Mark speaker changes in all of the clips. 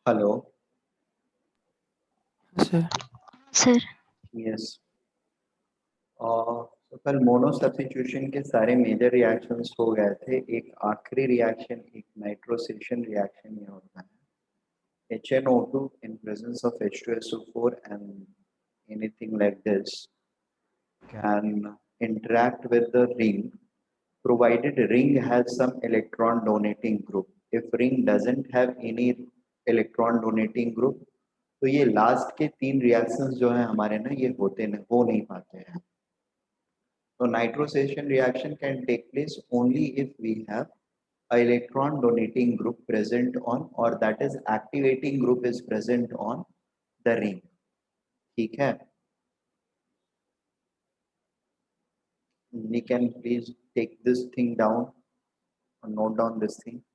Speaker 1: Hello.
Speaker 2: Sir
Speaker 3: sir
Speaker 1: yes. तो कल mono substitution के सारे मेजर रिएक्शंस हो गए थे। एक आखिरी रिएक्शन, एक नाइट्रोसेशन रिएक्शन ये होता है। HNO2 in presence of H2SO4 and anything like this can interact with the ring provided ring has some electron donating group. If ring doesn't have any electron donating group, तो ये last के तीन reactions जो है हमारे ना ये हो नहीं पाते हैं। तो nitrosation reaction can take place only if we have a electron donating group present on, or that is activating group is present on the ring। ठीक है, we can please take this thing down or note down this thing।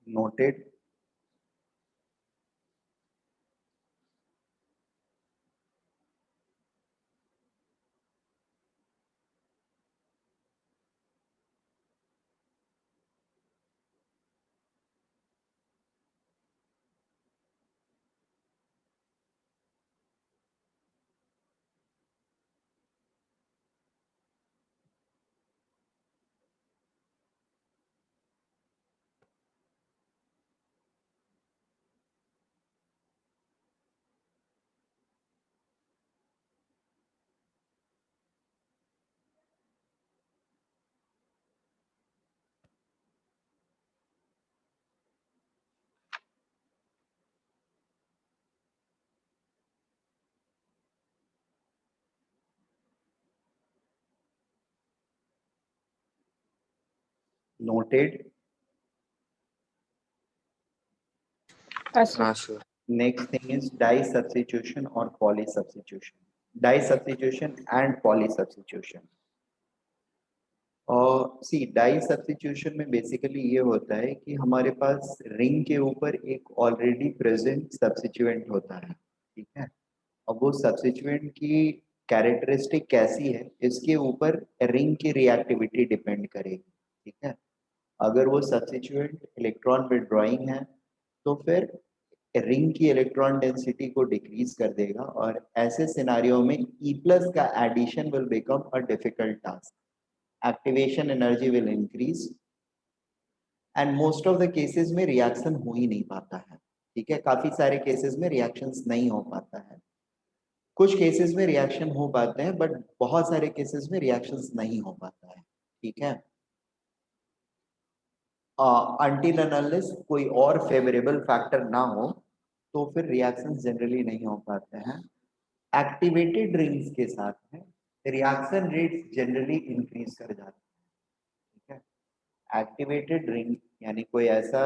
Speaker 1: Noted। Noted।
Speaker 2: हाँ sir.
Speaker 1: Next thing is dye substitution or poly substitution। Dye substitution and poly substitution। और सी die substitution में basically ये होता है कि हमारे पास ring के ऊपर एक ऑलरेडी प्रेजेंट सब्स्टिट्यूएंट होता है। ठीक है, अब वो सब्स्टिट्यूएंट की कैरेक्टरिस्टिक कैसी है इसके ऊपर रिंग की रिएक्टिविटी डिपेंड करेगी। ठीक है, अगर वो सब्स्टिट्यूएंट इलेक्ट्रॉन विड्रॉइंग है तो फिर रिंग की इलेक्ट्रॉन डेंसिटी को डिक्रीज कर देगा, और ऐसे सिनारियो में ई प्लस का addition will become a difficult task. Activation energy will increase and most of the cases में रिएक्शन हो ही नहीं पाता है। ठीक है, काफी सारे केसेस में रिएक्शंस नहीं हो पाता है। कुछ केसेस में रिएक्शन हो पाते हैं बट बहुत सारे केसेस में रिएक्शंस नहीं हो पाता है। ठीक है, अनटिल अनलेस कोई और फेवरेबल फैक्टर ना हो तो फिर रिएक्शंस जनरली नहीं हो पाते हैं। एक्टिवेटेड रिंग्स के साथ में रिएक्शन रेट जनरली इंक्रीज कर जाते हैं। ठीक है, एक्टिवेटेड रिंग यानी कोई ऐसा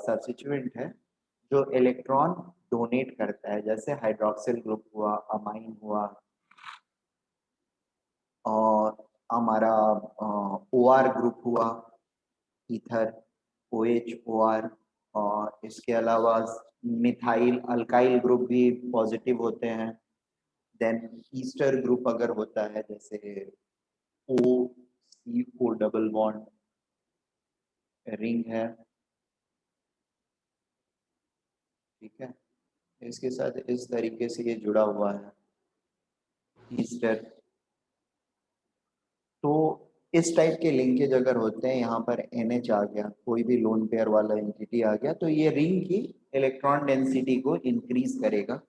Speaker 1: सब्स्टिट्यूएंट है जो इलेक्ट्रॉन डोनेट करता है, जैसे हाइड्रोक्सिल ग्रुप हुआ, अमाइन हुआ, और हमारा OR ग्रुप हुआ, ईथर OH OR, और इसके अलावा मिथाइल अल्काइल ग्रुप भी पॉजिटिव होते हैं। देन ईस्टर ग्रुप अगर होता है जैसे O डबल बॉन्ड रिंग है। ठीक है, इसके साथ इस तरीके से ये जुड़ा हुआ है ईस्टर। तो इस टाइप के लिंकेज अगर होते हैं, यहाँ पर NH आ गया, कोई भी लोन पेयर वाला एंटिटी आ गया, तो ये रिंग की इलेक्ट्रॉन डेंसिटी को इंक्रीज करेगा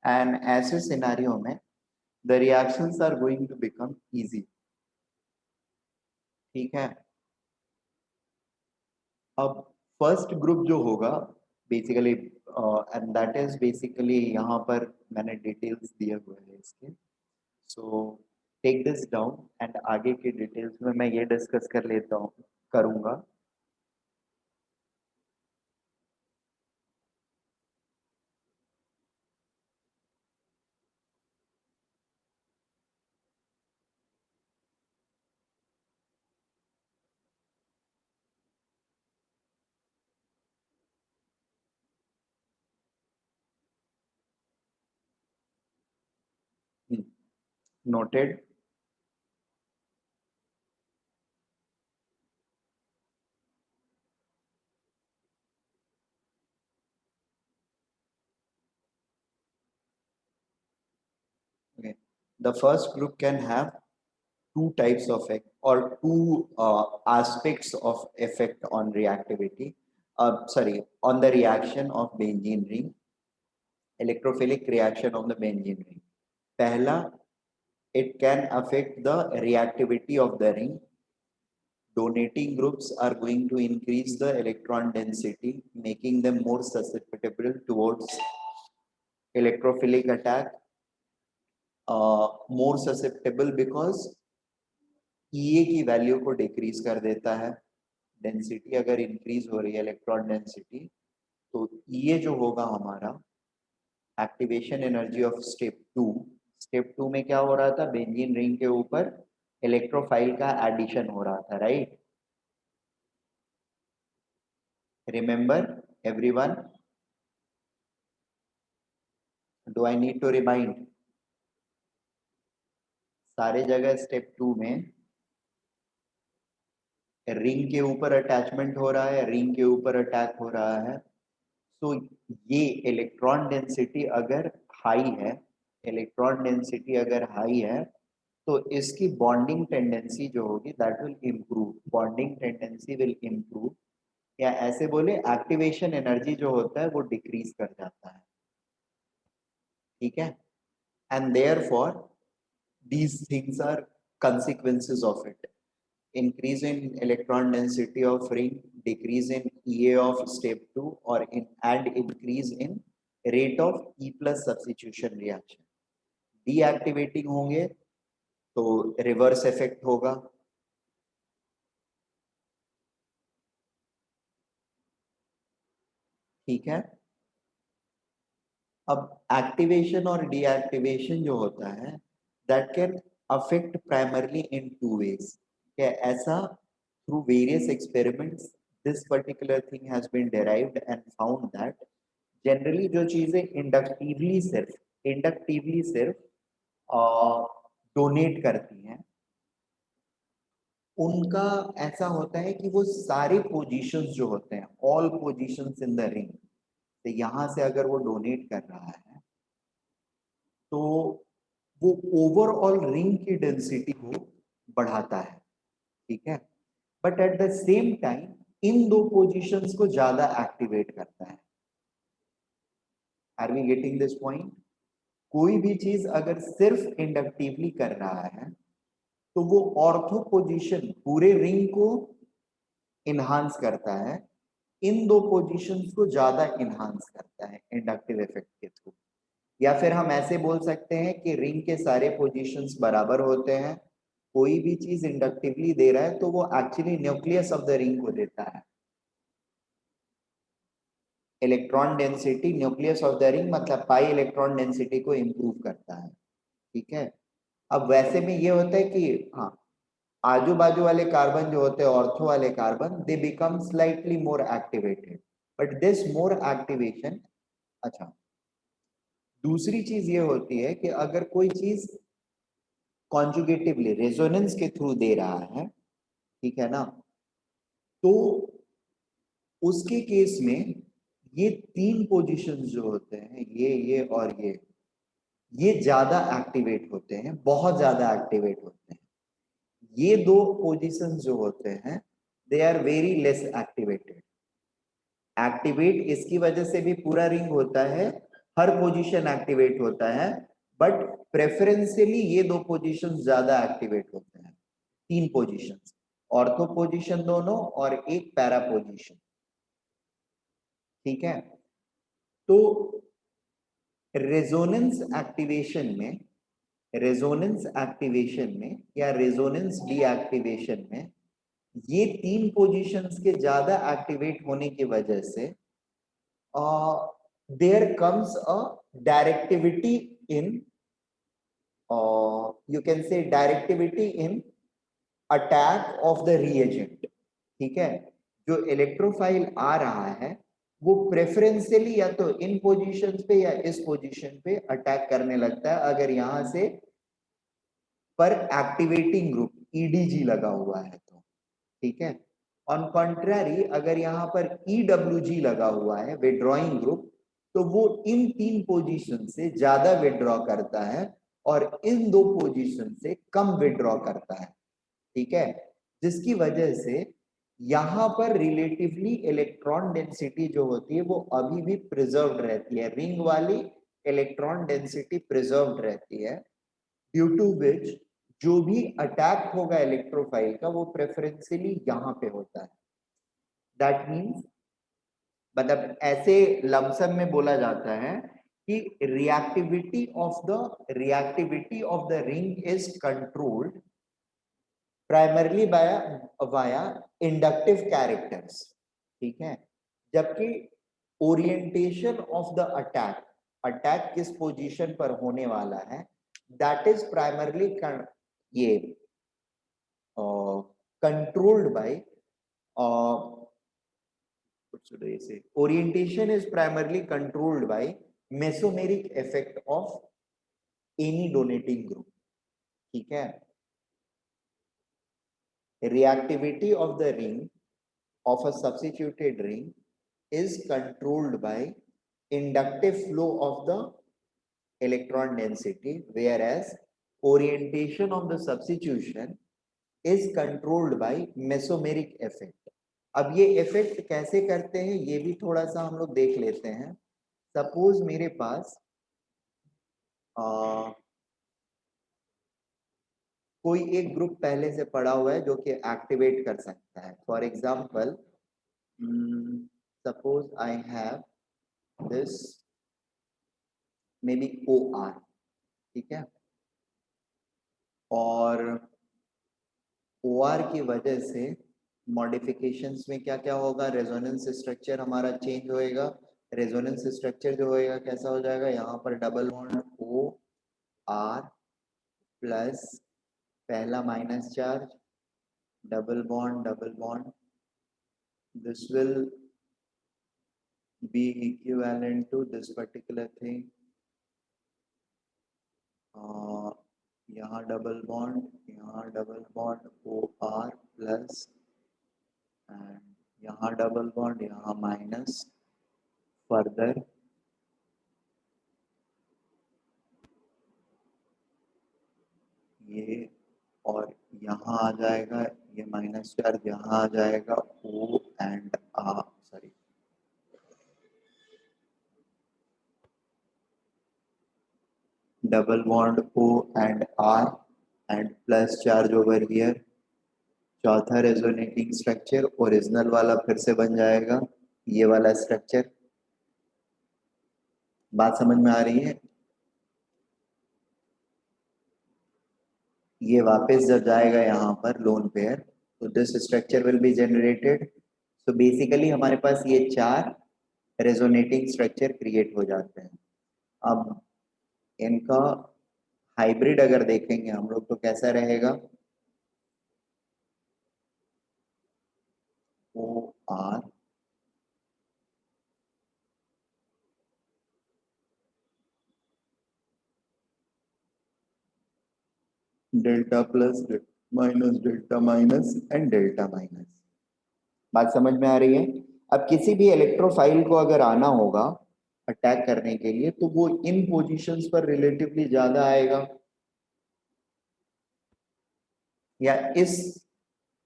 Speaker 1: एंड ऐसे सिनारियो में the reactions are going to become easy. ठीक है, अब फर्स्ट ग्रुप जो होगा basically and that is basically यहाँ पर मैंने डिटेल्स दिए हुए हैं इसके। So take this down and आगे के डिटेल्स में मैं ये डिस्कस कर लेता हूँ, करूँगा। Noted. Okay. The first group can have two types of effect or two aspects of effect on reactivity. Sorry, on the reaction of benzene ring, electrophilic reaction of the benzene ring. Pehla, it can affect the reactivity of the ring. Donating groups are going to increase the electron density, making them more susceptible towards electrophilic attack. More susceptible because EA की value को decrease कर देता है। Density अगर increase हो रही है electron density, तो EA जो होगा हमारा activation energy of step two में क्या हो रहा था, बेंजीन रिंग के ऊपर इलेक्ट्रोफाइल का एडिशन हो रहा था, right? Remember everyone, do I need to remind? सारे जगह स्टेप टू में रिंग के ऊपर अटैचमेंट हो रहा है, रिंग के ऊपर अटैक हो रहा है। तो ये इलेक्ट्रॉन डेंसिटी अगर हाई है, इलेक्ट्रॉन डेंसिटी अगर हाई है, तो इसकी बॉन्डिंग टेंडेंसी जो होगी that will improve, bonding tendency will improve, या ऐसे बोले एक्टिवेशन एनर्जी जो होता है वो डिक्रीज कर जाता है, ठीक है? And therefore these things are consequences of it: increase in electron density of ring, decrease in EA of step 2, or and increase in rate of E plus substitution reaction. Deactivating होंगे तो reverse effect होगा, ठीक है? अब activation और deactivation जो होता है that can affect primarily in two ways. क्या ऐसा? Through various experiments this particular thing has been derived and found that generally जो चीजें इंडक्टिवली सिर्फ डोनेट करती हैं, उनका ऐसा होता है कि वो सारे पोजीशंस जो होते हैं, all positions in the ring, तो यहां से अगर वो डोनेट कर रहा है तो वो ओवरऑल रिंग की डेंसिटी को बढ़ाता है, ठीक है? But at the same time इन दो पोजीशंस को ज्यादा एक्टिवेट करता है। Are we getting this point? कोई भी चीज अगर सिर्फ इंडक्टिवली कर रहा है तो वो ऑर्थो पोजीशन पूरे रिंग को इनहांस करता है, इन दो पोजीशंस को ज्यादा इनहांस करता है इंडक्टिव इफेक्ट के थ्रू। या फिर हम ऐसे बोल सकते हैं कि रिंग के सारे पोजीशंस बराबर होते हैं, कोई भी चीज इंडक्टिवली दे रहा है तो वो actually nucleus of the ring को देता है। Electron density nucleus of the ring मतलब पाई इलेक्ट्रॉन डेंसिटी को इंप्रूव करता है, ठीक है? अब वैसे में ये होता है कि हाँ, आजू बाजू वाले कार्बन जो होते हैं, ऑर्थो वाले carbon, they become slightly more activated, but this more activation, अच्छा, दूसरी चीज ये होती है कि अगर कोई चीज कॉन्जुगेटिवली रेजोनेंस के थ्रू दे रहा है, ठीक है ना, तो उसके केस में ये तीन पोजीशंस जो होते हैं, ये और ये ज्यादा एक्टिवेट होते हैं, बहुत ज्यादा एक्टिवेट होते हैं। ये दो पोजीशंस जो होते हैं they are very less activated. Activate इसकी वजह से भी पूरा रिंग होता है, हर पोजीशन एक्टिवेट होता है, बट प्रेफरेंशियली ये दो पोजीशंस ज्यादा एक्टिवेट होते हैं। तीन पोजीशंस, ऑर्थो पोजीशन दोनों और एक पैरा पोजीशन, ठीक है? तो रेजोनेंस एक्टिवेशन में या रेजोनेंस डीएक्टिवेशन में ये 3 पोजीशंस के ज्यादा एक्टिवेट होने की वजह से there comes a directivity in you can say directivity in attack of the reagent. ठीक है, जो इलेक्ट्रोफाइल आ रहा है वो प्रेफरेंशियली या तो इन पोजीशंस पे या इस पोजीशन पे अटैक करने लगता है अगर यहां से पर एक्टिवेटिंग ग्रुप ईडीजी लगा हुआ है तो। ठीक है, ऑन कॉन्ट्ररी अगर यहाँ पर EWG लगा हुआ है विड्रॉइंग ग्रुप, तो वो इन 3 पोजीशन से ज्यादा विड्रॉ करता है और इन 2 पोजीशन से कम विड्रॉ करता है। ठीक है, जिसकी वजह से यहाँ पर रिलेटिवली इलेक्ट्रॉन डेंसिटी जो होती है वो अभी भी प्रिजर्व्ड रहती है, रिंग वाली इलेक्ट्रॉन डेंसिटी प्रिजर्व्ड रहती है, ड्यू टू विच जो भी अटैक होगा इलेक्ट्रोफाइल का वो प्रेफरेंशियली यहाँ पे होता है। दैट मीन्स मतलब ऐसे लमसम में बोला जाता है कि reactivity of the ring is controlled primarily via inductive characters. ठीक है, जबकि ओरिएंटेशन ऑफ द अटैक किस पोजीशन पर होने वाला है दैट इज प्राइमरली ये controlled by what should I say, orientation is primarily controlled by mesomeric effect of any donating group. ठीक है, reactivity of the ring of a substituted ring is controlled by inductive flow of the electron density, whereas orientation of the substitution is controlled by mesomeric effect. अब ये effect कैसे करते हैं ये भी थोड़ा सा हम लोग देख लेते हैं। सपोज मेरे पास कोई एक ग्रुप पहले से पड़ा हुआ है जो कि एक्टिवेट कर सकता है। For example suppose I have this may be OR। ठीक है, और OR की वजह से मॉडिफिकेशंस में क्या क्या होगा, रेजोनेंस स्ट्रक्चर हमारा चेंज होएगा। रेजोनेंस स्ट्रक्चर जो होएगा कैसा हो जाएगा, यहाँ पर डबल बॉन्ड OR प्लस पहला minus charge double bond this will be equivalent to this particular thing। यहाँ double bond OR plus and यहाँ डबल बॉन्ड यहाँ माइनस फर्दर ये और यहाँ आ जाएगा ये माइनस चार्ज, यहाँ आ जाएगा O and R sorry double bond O and R and plus charge over here. चौथा रेजोनेटिंग स्ट्रक्चर ओरिजिनल वाला फिर से बन जाएगा ये वाला स्ट्रक्चर। बात समझ में आ रही है? ये वापस जब जाएगा यहाँ पर लोन पेयर तो this structure will be generated. So basically हमारे पास ये 4 रेजोनेटिंग स्ट्रक्चर क्रिएट हो जाते हैं। अब इनका हाइब्रिड अगर देखेंगे हम लोग तो कैसा रहेगा, OR delta plus minus delta minus and delta minus. बात समझ में आ रही है? अब किसी भी इलेक्ट्रोफाइल को अगर आना होगा अटैक करने के लिए तो वो इन पोजीशंस पर रिलेटिवली ज्यादा आएगा या इस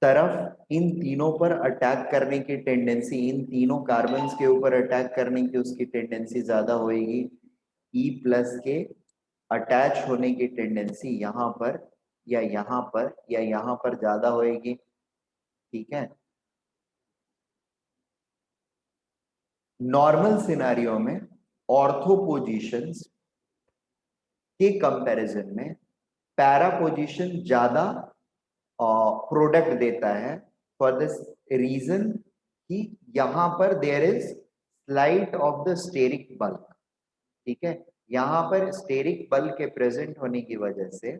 Speaker 1: तरफ इन तीनों पर अटैक करने की टेंडेंसी, इन तीनों कार्बन्स के ऊपर अटैक करने की उसकी टेंडेंसी ज्यादा होएगी। E प्लस के अटैच होने की टेंडेंसी यहाँ पर या यहाँ पर या यहाँ पर ज्यादा होएगी। ठीक है, नॉर्मल सिनेरियो में ऑर्थो पोजीशंस के कंपैरिजन में पैरा पोजीशन ज्यादा प्रोडक्ट देता है, फॉर दिस रीजन कि यहाँ पर there is slight of the steric bulk. ठीक है, यहाँ पर स्टेरिक बल्क के प्रेजेंट होने की वजह से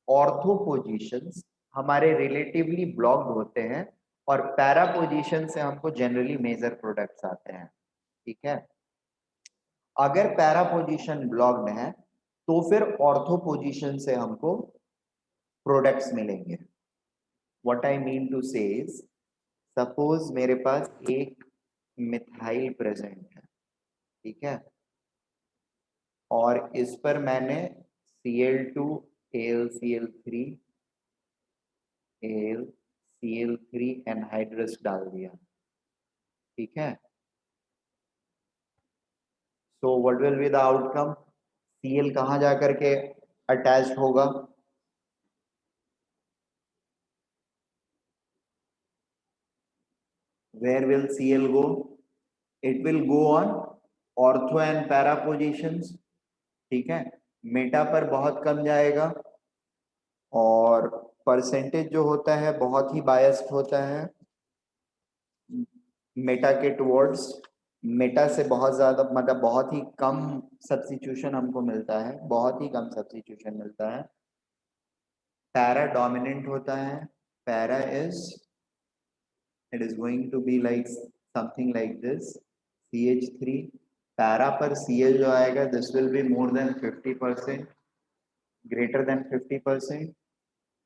Speaker 1: ऑर्थो पोजीशंस हमारे रिलेटिवली ब्लॉक्ड होते हैं और पैरा पोजीशन से हमको जनरली मेजर प्रोडक्ट्स आते हैं। ठीक है, अगर पैरा पोजीशन ब्लॉक्ड है तो फिर ऑर्थो पोजीशन से हमको प्रोडक्ट्स मिलेंगे। व्हाट आई मीन टू से इज, सपोज मेरे पास एक मिथाइल प्रेजेंट है, ठीक है, और इस पर मैंने Cl2 AlCl3 AlCl3 एनहाइड्रस डाल दिया। ठीक है, so what will be the outcome? Cl कहाँ जाकर के अटैच्ड होगा? Where will Cl go? It will go on ortho and para positions। ठीक है, मेटा पर बहुत कम जाएगा और परसेंटेज जो होता है बहुत ही बायस्ड होता है मेटा के टुवर्ड्स। मेटा से बहुत ज्यादा मतलब बहुत ही कम सब्स्टिट्यूशन हमको मिलता है, बहुत ही कम सब्स्टिट्यूशन मिलता है। पैरा डोमिनेंट होता है, para is, it is going to be like something like this, CH3। Para पर Cl जो आएगा this will be more than 50%, greater than 50%।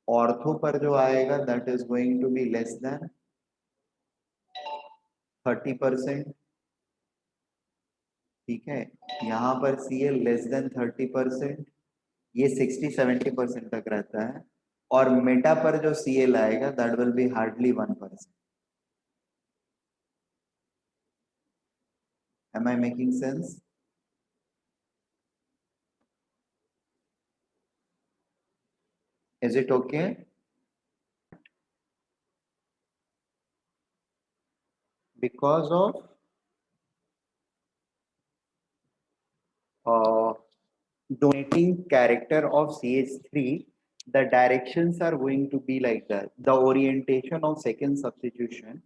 Speaker 1: Ortho पर जो आएगा that is going to be less than 30%। ठीक है, यहाँ पर Cl लेस देन 30%, ये 60-70% तक रहता है, और मेटा पर जो Cl आएगा that will be hardly 1%। Am I making sense? Is it okay? Because of donating character of CH3, the directions are going to be like that. The orientation of second substitution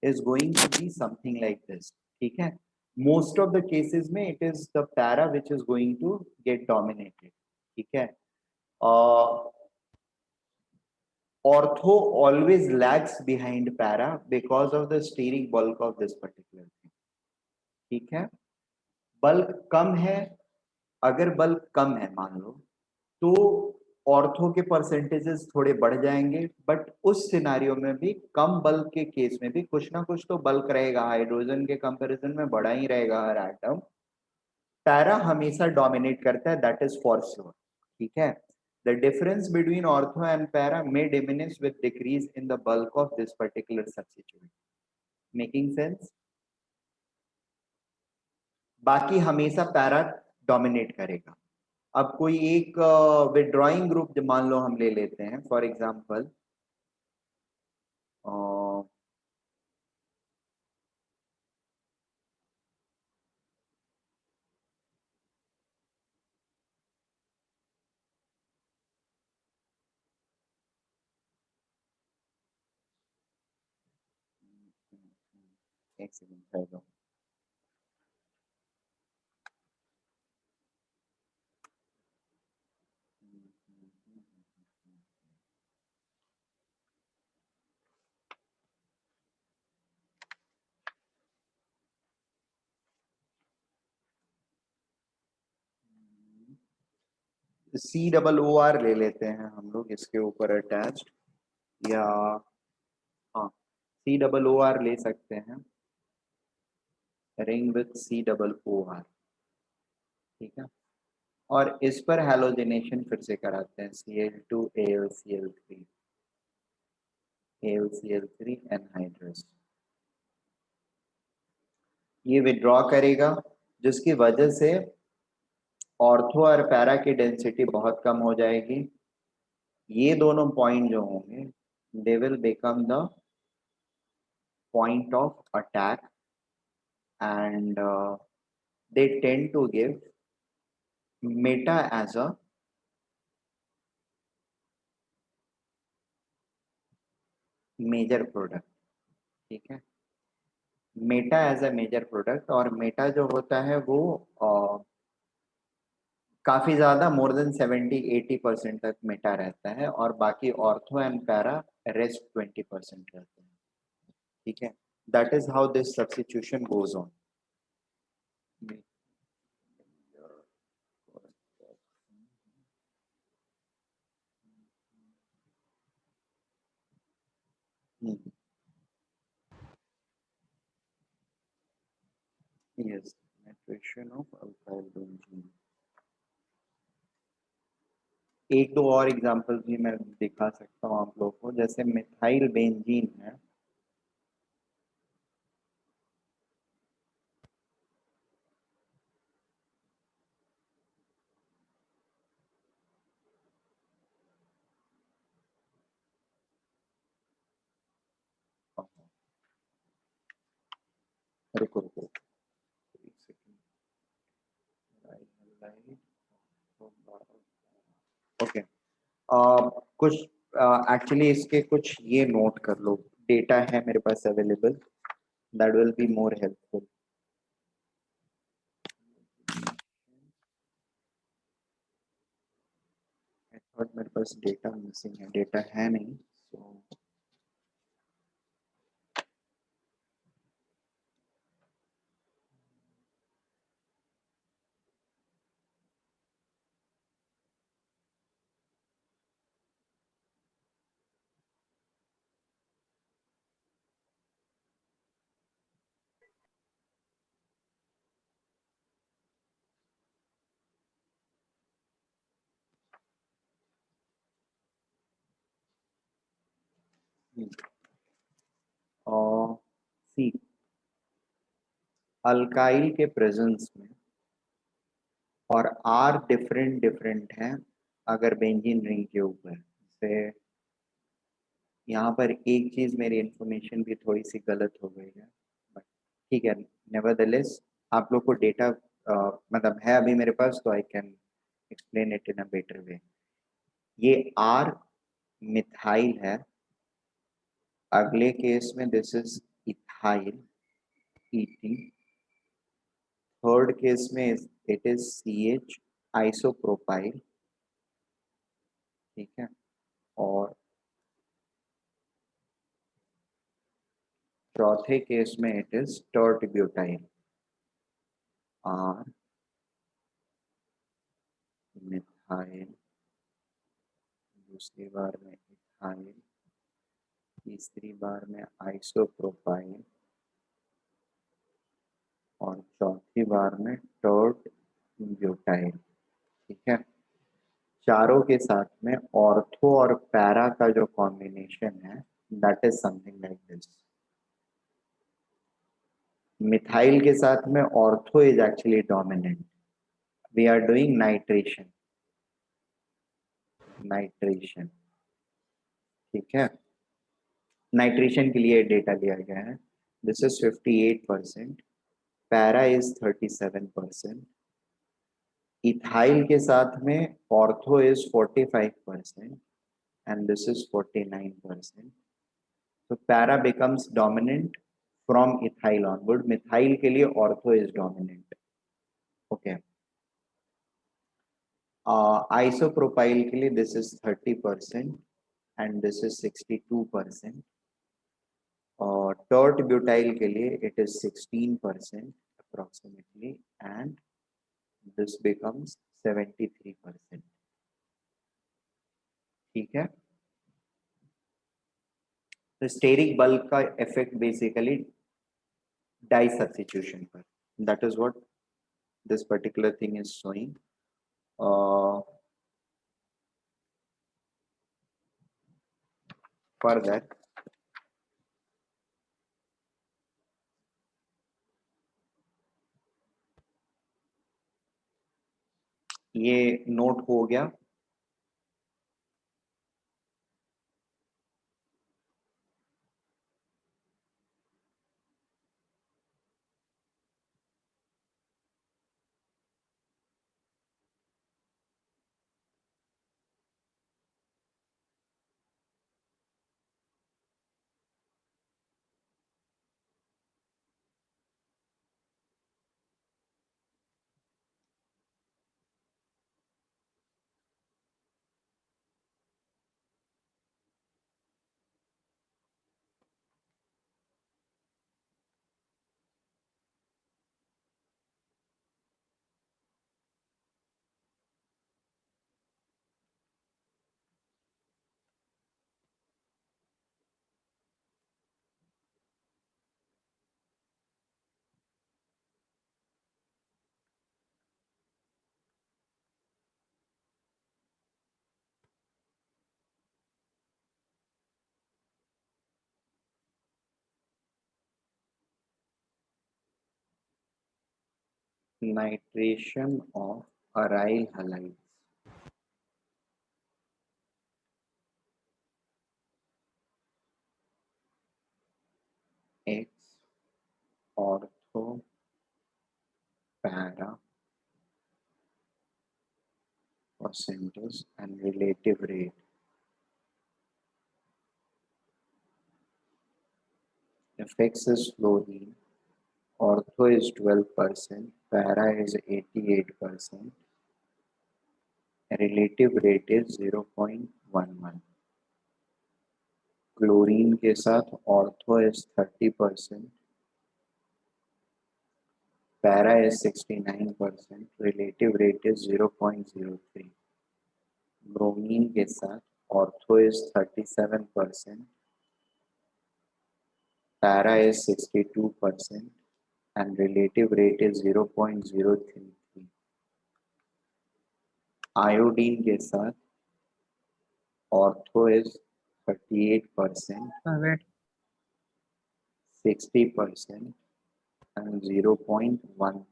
Speaker 1: is going to be something like this। ठीक है, most of the cases में it is the para which is going to get dominated। ठीक है, ortho always lags behind para because of the steric bulk of this particular thing। ठीक है, bulk कम है, अगर bulk कम है मान लो तो ऑर्थो के परसेंटेजेस थोड़े बढ़ जाएंगे, बट उस सिनारियो में भी कम बल्क के केस में भी कुछ ना कुछ तो बल्क रहेगा, हाइड्रोजन के कंपैरिजन में बड़ा ही रहेगा हर एटम। पैरा हमेशा डोमिनेट करता है, दैट इज फॉर श्योर। ठीक है, the difference between ortho and para may diminish with decrease in the bulk of this particular substituent. Making sense? बाकी हमेशा पैरा डोमिनेट करेगा। अब कोई एक विड्रॉइंग ग्रुप मान लो हम ले लेते हैं, फॉर एग्जांपल एक सेकंड, COOR ले लेते हैं हम लोग इसके ऊपर अटैच्ड, या हाँ COOR ले सकते हैं, रिंग विथ COOR। ठीक है, और इस पर हैलोजिनेशन फिर से कराते हैं, Cl2 AlCl3 AlCl3 एनहाइड्रस। ये विड्रॉ करेगा जिसकी वजह से ऑर्थो और पैरा की डेंसिटी बहुत कम हो जाएगी। ये दोनों पॉइंट जो होंगे they will become the point of attack, and they tend to give meta as a major product. ठीक है, meta as a major product, और मेटा जो होता है वो काफी ज्यादा मोर देन 70-80% तक मेटा रहता है, और बाकी ऑर्थो एंड पैरा रेस्ट 20% रहते हैं। ठीक है, that is how this substitution goes on. Yes, nitration of alkyl benzene। एक दो और एग्जांपल भी मैं दिखा सकता हूँ आप लोगों को, जैसे मिथाइल बेंजीन है। रुको रुको एक सेकंड। ओके, कुछ एक्चुअली इसके कुछ ये नोट कर लो, डेटा है मेरे पास available, that will be more helpful. I thought मेरे पास डेटा मिसिंग है, डेटा है नहीं, सो और सी अल्काइल के प्रेजेंस में, और आर डिफरेंट डिफरेंट हैं अगर बेंजीन रिंग के ऊपर से। यहाँ पर एक चीज मेरी इंफॉर्मेशन भी थोड़ी सी गलत हो गई है, बट ठीक है, नेवरदलेस आप लोग को डेटा मतलब है अभी मेरे पास, तो I can explain it in a better way. ये आर मिथाइल है, अगले केस में दिस इज इथाइल ईथी, थर्ड केस में it is C H isopropyl. ठीक है, और चौथे केस में it is tert butyl, R methyl, दूसरी बार में इथाइल, तीसरी बार में आइसोप्रोपाइल, और चौथी बार में टर्ट ब्यूटाइल। ठीक है, चारों के साथ में ऑर्थो और पैरा का जो कॉम्बिनेशन है that is something like this. Methyl के साथ में ortho is actually dominant, we are doing nitration, nitration. ठीक है, नाइट्रेशन के लिए डेटा लिया गया है, this is 58%, para is 37%, ethyl के साथ में ortho is 45% and this is 49%, so para becomes dominant from ethyl onward, methyl के लिए ortho is dominant। okay, isopropyl के लिए this is 30% and this is 62%, और tert butyl के लिए it is 16% approximately and this becomes 73%। ठीक है, तो स्टेरिक बल्क का इफेक्ट बेसिकली डाई सब्स्टिट्यूशन पर, that is what this particular thing is showing। Further, ये नोट हो गया। Nitration of aryl halides. X ortho para percentage and relative rate. F(x) is fluorine, ortho is 12%, para is 88%, relative rate is 0.11. Chlorine के साथ ortho is 30%, para is 69%, relative rate is 0.03. Bromine के साथ ortho is 37%, para is 62%, and relative rate is 0.033. Iodine के साथ ortho is 38%,
Speaker 2: wait.
Speaker 1: 60%, and 0.1.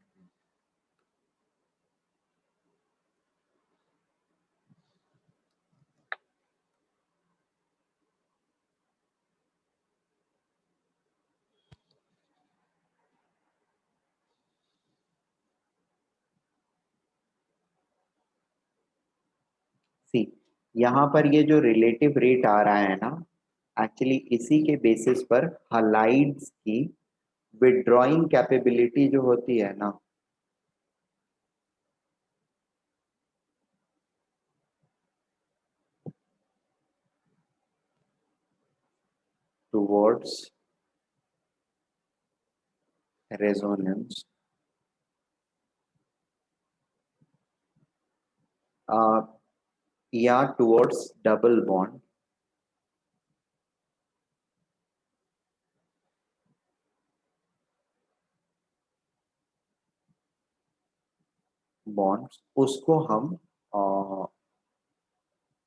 Speaker 1: सी, यहाँ पर ये जो रिलेटिव रेट आ रहा है ना, एक्चुअली इसी के बेसिस पर हलाइड्स की विड्रॉइंग कैपेबिलिटी जो होती है ना, टुवर्ड्स रेजोनेंस या टुवर्ड्स डबल बॉन्ड, बॉन्ड्स उसको हम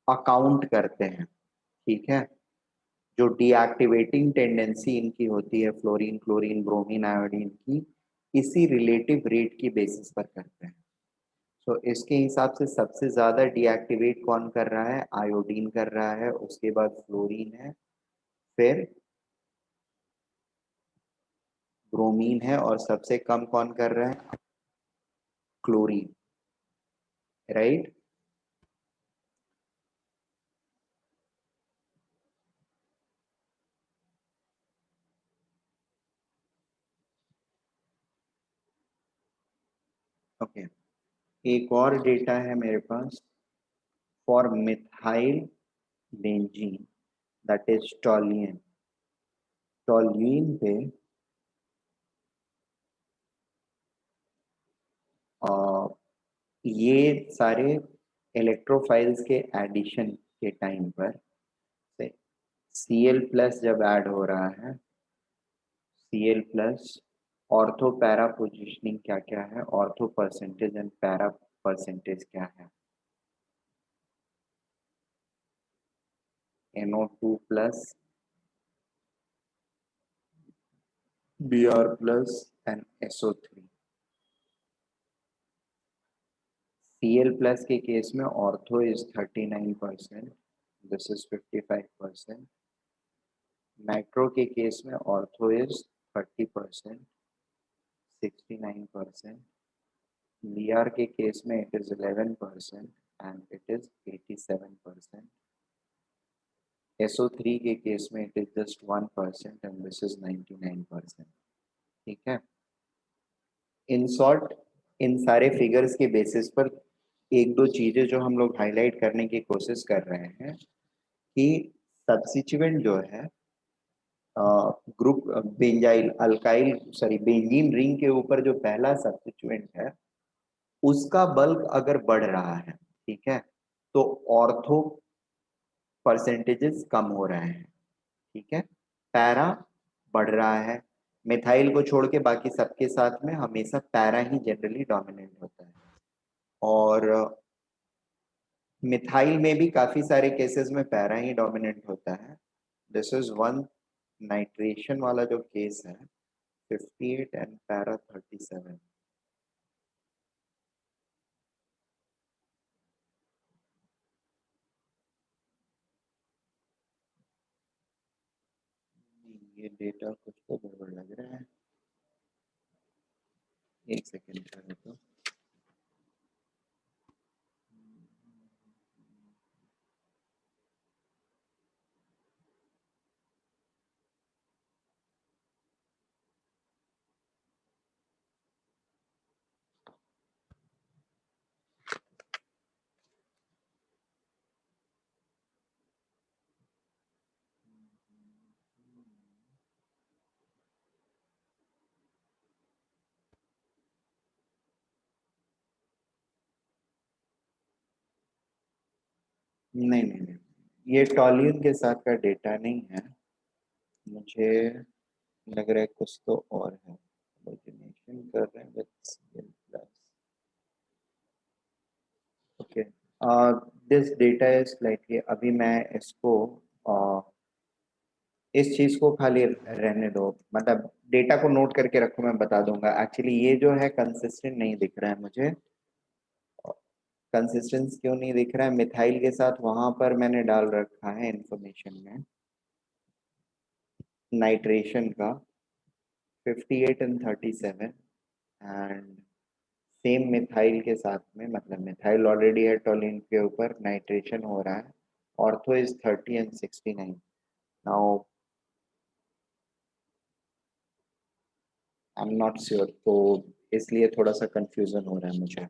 Speaker 1: अकाउंट करते हैं, ठीक है। जो डीएक्टिवेटिंग टेंडेंसी इनकी होती है फ्लोरीन, क्लोरीन, ब्रोमीन, आयोडीन की, इसी रिलेटिव रेट की बेसिस पर करते हैं। तो इसके हिसाब से सबसे ज्यादा डीएक्टिवेट कौन कर रहा है? आयोडीन कर रहा है, उसके बाद फ्लोरीन है, फिर ब्रोमीन है, और सबसे कम कौन कर रहा है? Chlorine, right. ओके, एक और डेटा है मेरे पास for methyl benzene, that is toluene. Toluene पे ये सारे इलेक्ट्रोफाइल्स के एडिशन के टाइम पर से Cl+ जब ऐड हो रहा है, Cl+, ऑर्थो पैरा पोजिशनिंग क्या क्या है, ortho percentage and para percentage क्या है? NO2+, Br+ and SO3। Cl+ के केस में ortho is 39%, this is 55%। Nitro के केस में ऑर्थो इज 30%, 69%। Br के केस में it is 11% and it is 87%। SO3 के केस में it is just 1% and this is 99%, ठीक है। इन शॉर्ट, इन सारे फिगर्स के बेसिस पर एक दो चीजें जो हम लोग हाईलाइट करने की कोशिश कर रहे हैं कि सब्स्टिट्यूएंट जो है group benzyl alkyl sorry benzene ring के ऊपर जो पहला सब्स्टिट्यूएंट है उसका बल्क अगर बढ़ रहा है, ठीक है, तो ऑर्थो परसेंटेजेस कम हो रहे हैं, ठीक है। पैरा बढ़ रहा है, मिथाइल को छोड़ के बाकी सबके साथ में हमेशा पैरा ही जनरली डोमिनेट होता है। और मिथाइल में भी काफी सारे केसेस में पैरा ही डोमिनेट होता है। दिस इज वन नाइट्रेशन वाला जो केस है 58 एंड पैरा 37। ये डेटा कुछ तो गड़बड़ लग रहा है, एक सेकेंड का तो। नहीं नहीं नहीं, ये टॉल्यून के साथ का डेटा नहीं है, मुझे लग रहा है कुछ तो और है। Origination कर रहे हैं with CL plus, okay. This data is slightly, अभी मैं इसको इस चीज को खाली रहने दो, मतलब डेटा को नोट करके रखो, मैं बता दूंगा। एक्चुअली ये जो है कंसिस्टेंट नहीं दिख रहा है मुझे। कंसिस्टेंस क्यों नहीं दिख रहा है? मिथाइल के साथ वहां पर मैंने डाल रखा है इंफॉर्मेशन में नाइट्रेशन का 58 एंड 37, एंड सेम मिथाइल के साथ में, मतलब मिथाइल ऑलरेडी है टोलिन के ऊपर, नाइट्रेशन हो रहा है। Ortho is 30 and 69। Now I am not sure, तो इसलिए थोड़ा सा कंफ्यूजन हो रहा है मुझे।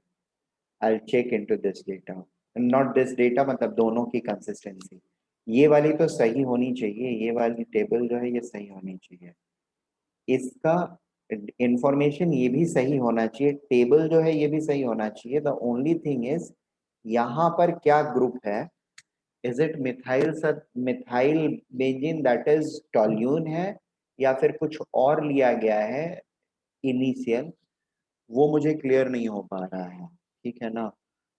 Speaker 1: I check into this data, not this data, मतलब दोनों की कंसिस्टेंसी। ये वाली तो सही होनी चाहिए, ये वाली टेबल जो है ये सही होनी चाहिए, इसका इंफॉर्मेशन ये भी सही होना चाहिए, टेबल जो है ये भी सही होना चाहिए। द ओनली थिंग इज यहाँ पर क्या ग्रुप है, इज इट मिथाइल सब methyl benzene that is toluene है, या फिर कुछ और लिया गया है इनिशियल, वो मुझे क्लियर नहीं हो पा रहा है, ठीक है ना?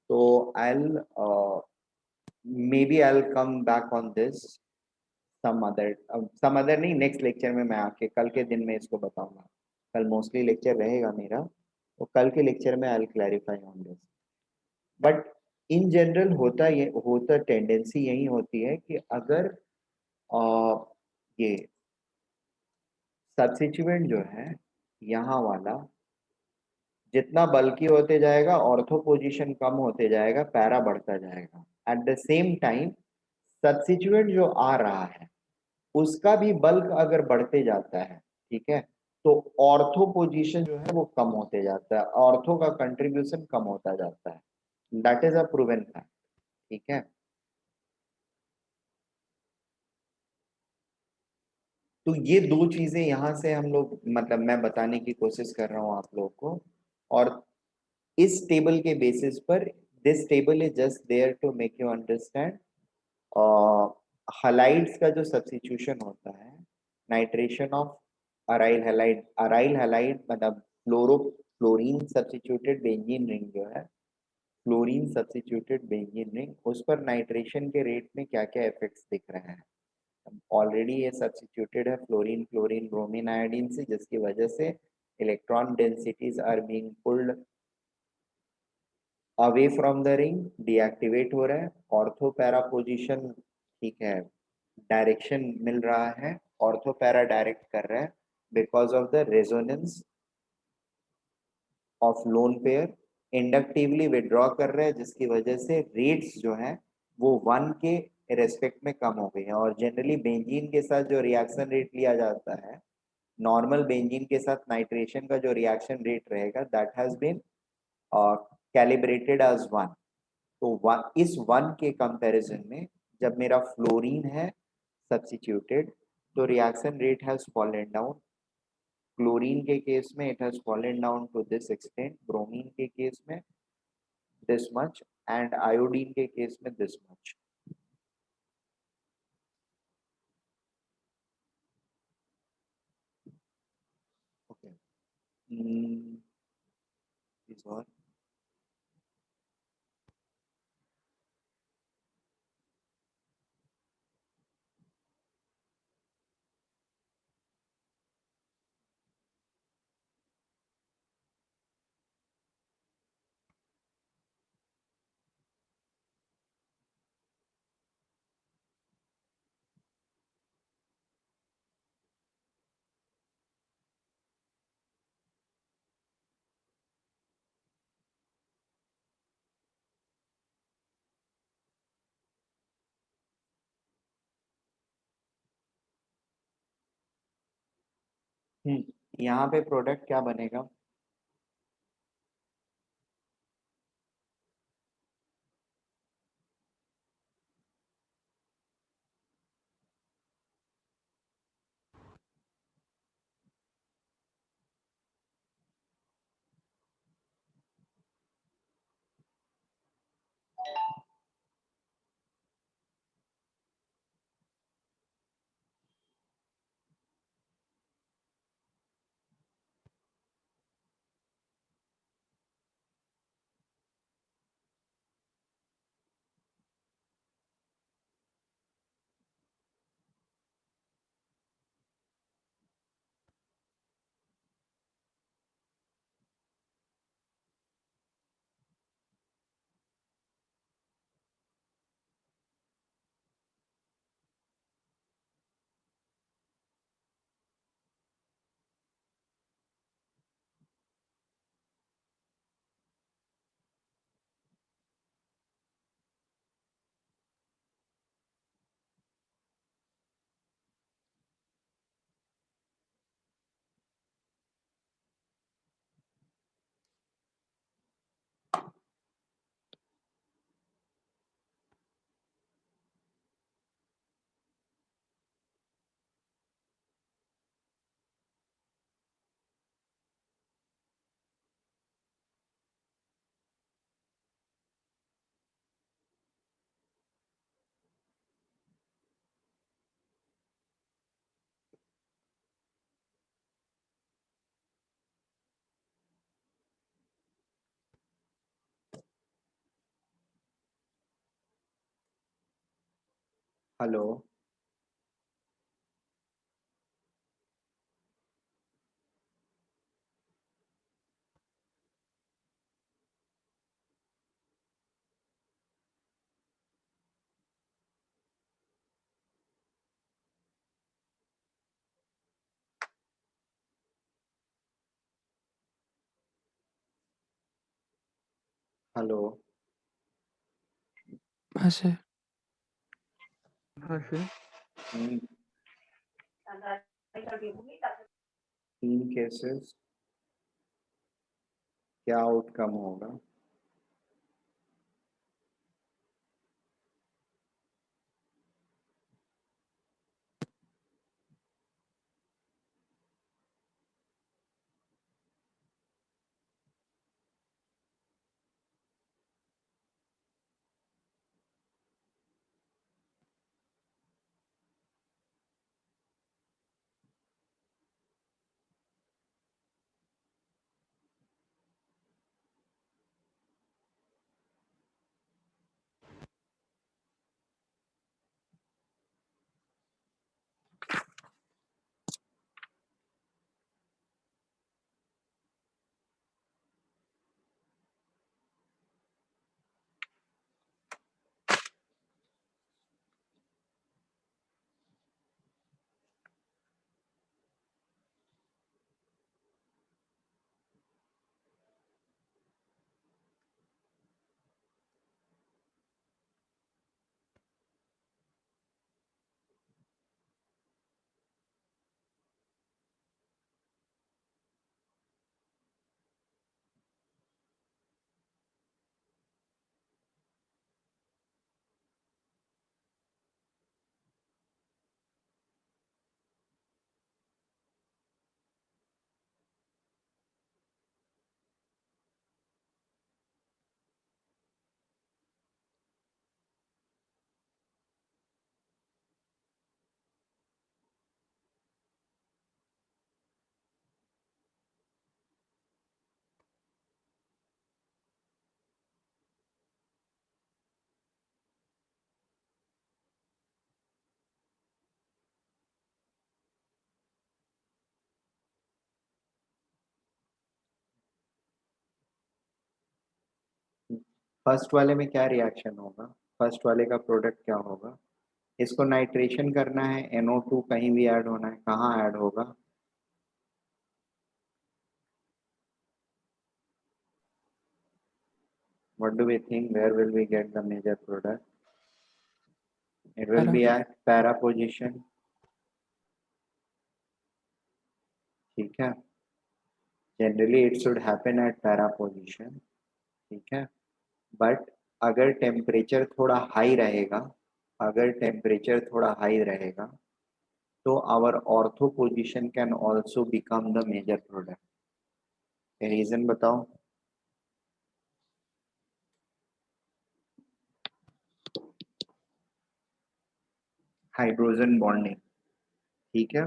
Speaker 1: तो I'll maybe I'll come back on this some other नहीं, नेक्स्ट लेक्चर में मैं आके कल के दिन में इसको बताऊंगा। कल मोस्टली लेक्चर रहेगा मेरा, तो कल के लेक्चर में I clarify on this. But in general होता टेंडेंसी यही होती है कि अगर ये सब्स्टिट्यूएंट जो है यहाँ वाला जितना बल्कि होते जाएगा, ऑर्थो पोजीशन कम होते जाएगा, पैरा बढ़ता जाएगा। Eight the same time substituent जो आ रहा है उसका भी बल्क अगर बढ़ते जाता है, ठीक है, तो ऑर्थो पोजीशन जो है वो कम होते जाता है, ऑर्थो का कंट्रीब्यूशन कम होता जाता है। That is a proven fact, ठीक है। तो ये दो चीजें यहाँ से हम लोग, मतलब मैं बताने की कोशिश कर रहा हूँ आप लोग को, और इस टेबल के बेसिस पर, this table is just there to make you understand halides का जो सब्स्टिट्यूशन होता है, नाइट्रेशन ऑफ अराइल हलाइड, मतलब फ्लोरीन सब्स्टिट्यूटेड बेंजीन रिंग जो है, फ्लोरीन सब्स्टिट्यूटेड बेंजीन रिंग, उस पर नाइट्रेशन के रेट में क्या क्या इफेक्ट्स दिख रहे हैं। ऑलरेडी ये सब्स्टिट्यूटेड है फ्लोरीन क्लोरीन ब्रोमीन आयोडीन से, जिसकी वजह से electron densities are being pulled away from the ring, deactivate हो रहा है। ऑर्थो पैरा पोजीशन, ठीक है, डायरेक्शन मिल रहा है, ऑर्थो पैरा डायरेक्ट कर रहा है because of the resonance of lone pair, inductively withdraw कर रहा है, जिसकी वजह से रेट्स जो है वो 1 के रेस्पेक्ट में कम हो गई है। और जनरली बेंजीन के साथ जो रिएक्शन रेट लिया जाता है, नॉर्मल बेंजीन के साथ नाइट्रेशन का जो रिएक्शन रेट रहेगा, that has been calibrated as 1। तो इस 1 के कंपैरिजन में जब मेरा फ्लोरीन है सब्स्टिट्यूटेड, तो reaction rate has fallen down. Chlorine के केस में it has fallen down to this extent, bromine के केस में this much, and iodine के केस में this much। ओके, इस और यहाँ पे प्रोडक्ट क्या बनेगा? हेलो। हेलो।
Speaker 2: हाँ सर।
Speaker 1: हम्म, 3 केसेस, क्या आउटकम होगा? फर्स्ट वाले में क्या रिएक्शन होगा? फर्स्ट वाले का प्रोडक्ट क्या होगा? इसको नाइट्रेशन करना है, NO2 कहीं भी ऐड होना है, कहाँ ऐड होगा? What do we think? Where will we get the major product? It will be at para position. ठीक है, generally it should happen at para position, ठीक है। बट अगर टेम्परेचर थोड़ा हाई रहेगा, अगर टेम्परेचर थोड़ा हाई रहेगा तो our ortho position can also become the major product. Reason बताओ। हाइड्रोजन बॉन्डिंग, ठीक है।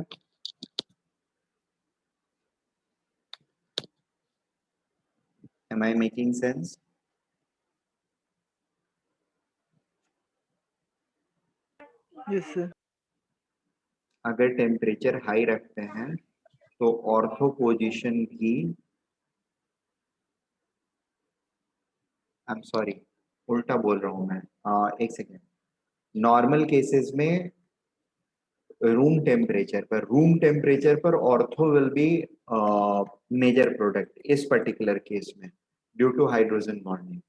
Speaker 1: Am I making sense?
Speaker 2: Yes, sir.
Speaker 1: अगर टेम्परेचर हाई रखते हैं तो ऑर्थो पोजीशन भी, आई एम सॉरी उल्टा बोल रहा हूं मैं, एक सेकेंड। नॉर्मल केसेस में रूम टेम्परेचर पर ortho will be major product इस पर्टिकुलर केस में due to hydrogen bonding,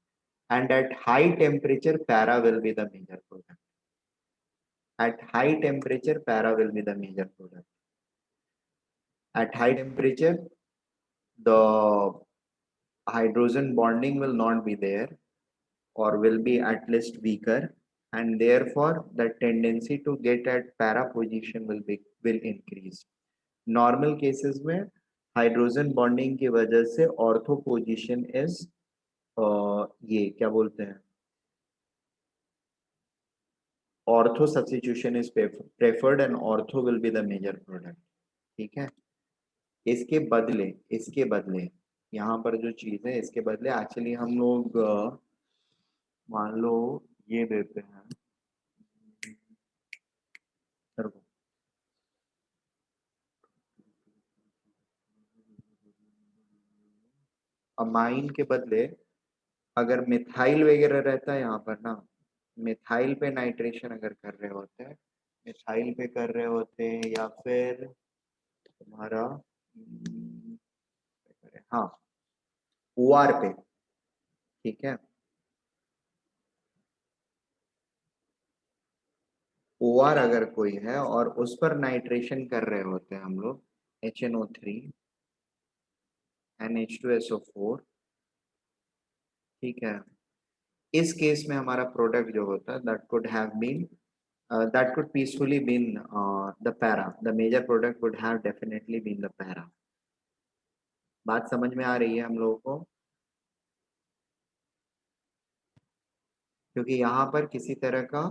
Speaker 1: and at high temperature para will be the major product. At high temperature, para will be the major product. At high temperature, the hydrogen bonding will not be there or will be at least weaker, and therefore the tendency to get at para position will increase. Normal cases में hydrogen bonding की वजह से ortho position is ये क्या बोलते हैं, ortho substitution is preferred and ortho will be the major product, ठीक है। इसके बदले यहाँ पर जो चीज है, इसके बदले एक्चुअली हम लोग मान लो ये देते हैं, अमाइन के बदले अगर मिथाइल वगैरह रहता है यहाँ पर ना, मिथाइल पे नाइट्रेशन अगर कर रहे होते हैं, मिथाइल पे कर रहे होते हैं या फिर तुम्हारा हाँ ओआर पे, ठीक है। ओआर अगर कोई है और उस पर नाइट्रेशन कर रहे होते हैं हम लोग, HNO3 NH2SO4, ठीक है। इस केस में हमारा प्रोडक्ट जो होता है that could have been that could peacefully been the para, the major product would have definitely been the para। बात समझ में आ रही है हम लोगों को, क्योंकि यहाँ पर किसी तरह का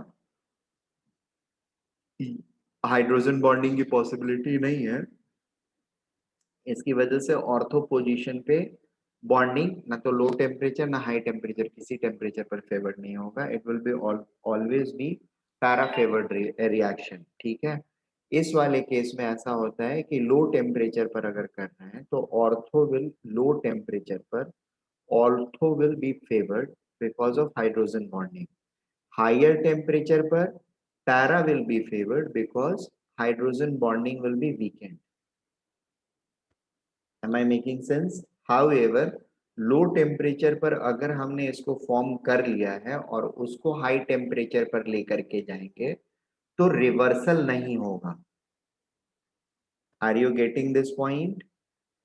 Speaker 1: हाइड्रोजन बॉन्डिंग की पॉसिबिलिटी नहीं है, इसकी वजह से ऑर्थो पोजीशन पे बॉन्डिंग ना तो लो टेम्परेचर ना हाई टेम्परेचर किसी टेम्परेचर पर फेवर्ड नहीं होगा, it will be always be para favoured reaction, ठीक है। इस वाले केस में ऐसा होता है कि लो टेम्परेचर पर अगर कर रहे हैं तो ऑर्थो विल लो टेम्परेचर पर ortho will be favoured because of hydrogen bonding. Higher temperature पर para will be favoured because hydrogen bonding will be weakened. Am I making sense? However, low temperature पर अगर हमने इसको form कर लिया है और उसको हाई टेम्परेचर पर लेकर के जाएंगे तो रिवर्सल नहीं होगा। Are you getting this point?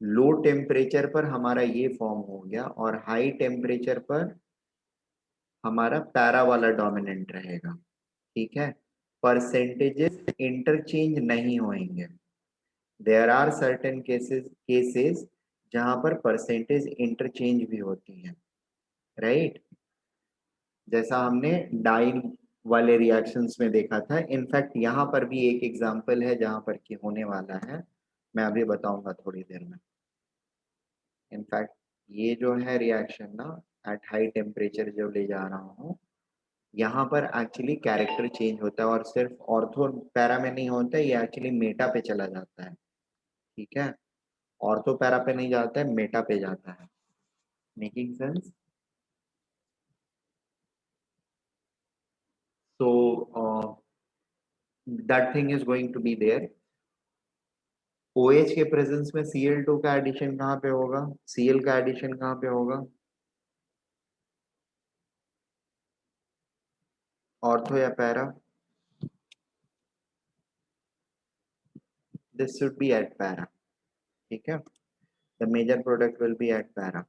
Speaker 1: Low temperature पर हमारा ये फॉर्म हो गया और हाई टेम्परेचर पर हमारा पैरा वाला डोमिनेंट रहेगा, ठीक है। परसेंटेजेस इंटरचेंज नहीं होंगे। देयर आर सर्टेन केसेस जहां पर परसेंटेज इंटरचेंज भी होती हैं, राइट। जैसा हमने डाइन वाले रिएक्शंस में देखा था, इनफैक्ट यहाँ पर भी एक एग्जांपल है जहां पर कि होने वाला है, मैं अभी बताऊंगा थोड़ी देर में। इनफैक्ट ये जो है रिएक्शन ना, एट हाई टेम्परेचर जो ले जा रहा हूँ, यहाँ पर एक्चुअली कैरेक्टर चेंज होता है और सिर्फ ऑर्थो पैरा में नहीं होता है, ये एक्चुअली मेटा पे चला जाता है, ठीक है। ऑर्थो पैरा पे नहीं जाता है, मेटा पे जाता है। Making sense? So that thing is going to be there। OH के प्रेजेंस में Cl2 का एडिशन कहाँ पे होगा, Cl का एडिशन कहाँ पे होगा, ऑर्थो या para? This should be at para, ठीक है, the major product will be at para.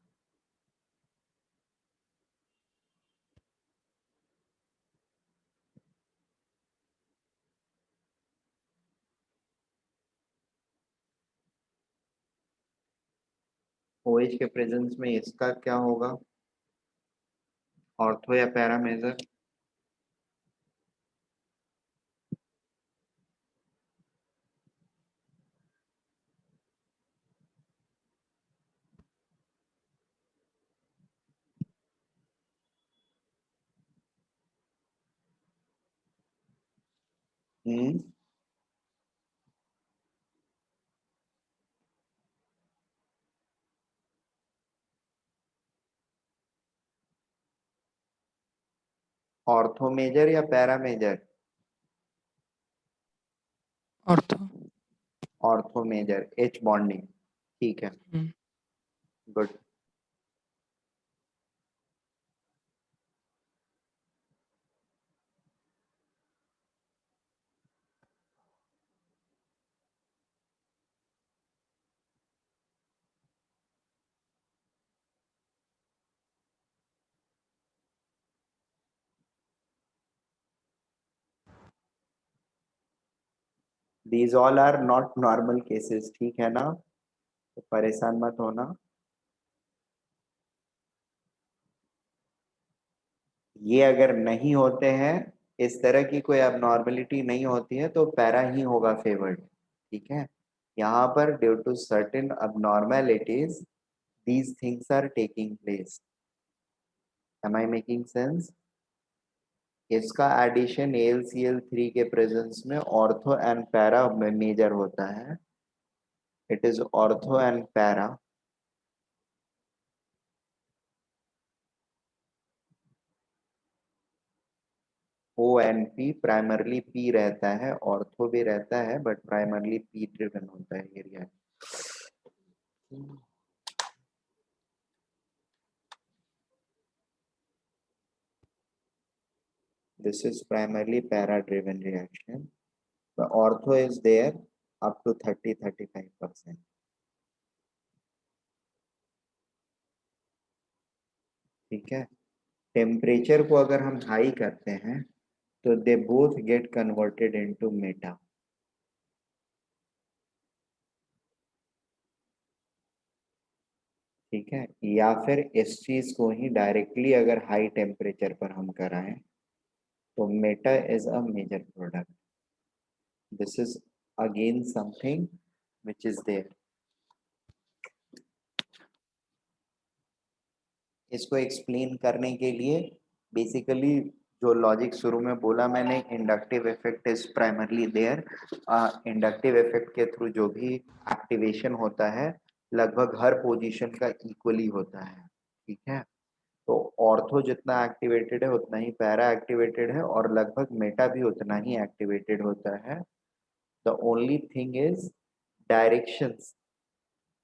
Speaker 1: OH के प्रेजेंस में इसका क्या होगा, ऑर्थो या para major? Hmm, ortho major या para major?
Speaker 2: Ortho.
Speaker 1: Ortho major, H bonding, ठीक है, good. These all are not normal cases, ठीक है ना, तो परेशान मत होना। ये अगर नहीं होते हैं, इस तरह की कोई abnormality नहीं होती है, तो पैरा ही होगा फेवर्ड, ठीक है। यहाँ पर due to certain abnormalities these things are taking place। am I making sense? इसका एडिशन AlCl3 के प्रेजेंस में ऑर्थो एंड पैरा में मेजर होता है। It is ortho and para. ONP primarily P रहता है, ऑर्थो भी रहता है, बट प्राइमरली P ड्रिवन होता है ये reaction. This is primarily para driven reaction. The ortho is there up to 30-35%. ठीक है, टेम्परेचर को अगर हम हाई करते हैं तो they both get converted into meta. ठीक है, या फिर इस चीज को ही डायरेक्टली अगर हाई टेम्परेचर पर हम कराएं तो meta is a major product. This is again something which is there. इसको एक्सप्लेन करने के लिए बेसिकली जो लॉजिक शुरू में बोला मैंने, inductive effect is primarily there. Inductive effect के थ्रू जो भी एक्टिवेशन होता है लगभग हर पोजीशन का इक्वली होता है, ठीक है। तो ऑर्थो जितना एक्टिवेटेड है उतना ही पैरा एक्टिवेटेड है, और लगभग मेटा भी उतना ही एक्टिवेटेड होता है। The only thing is directions,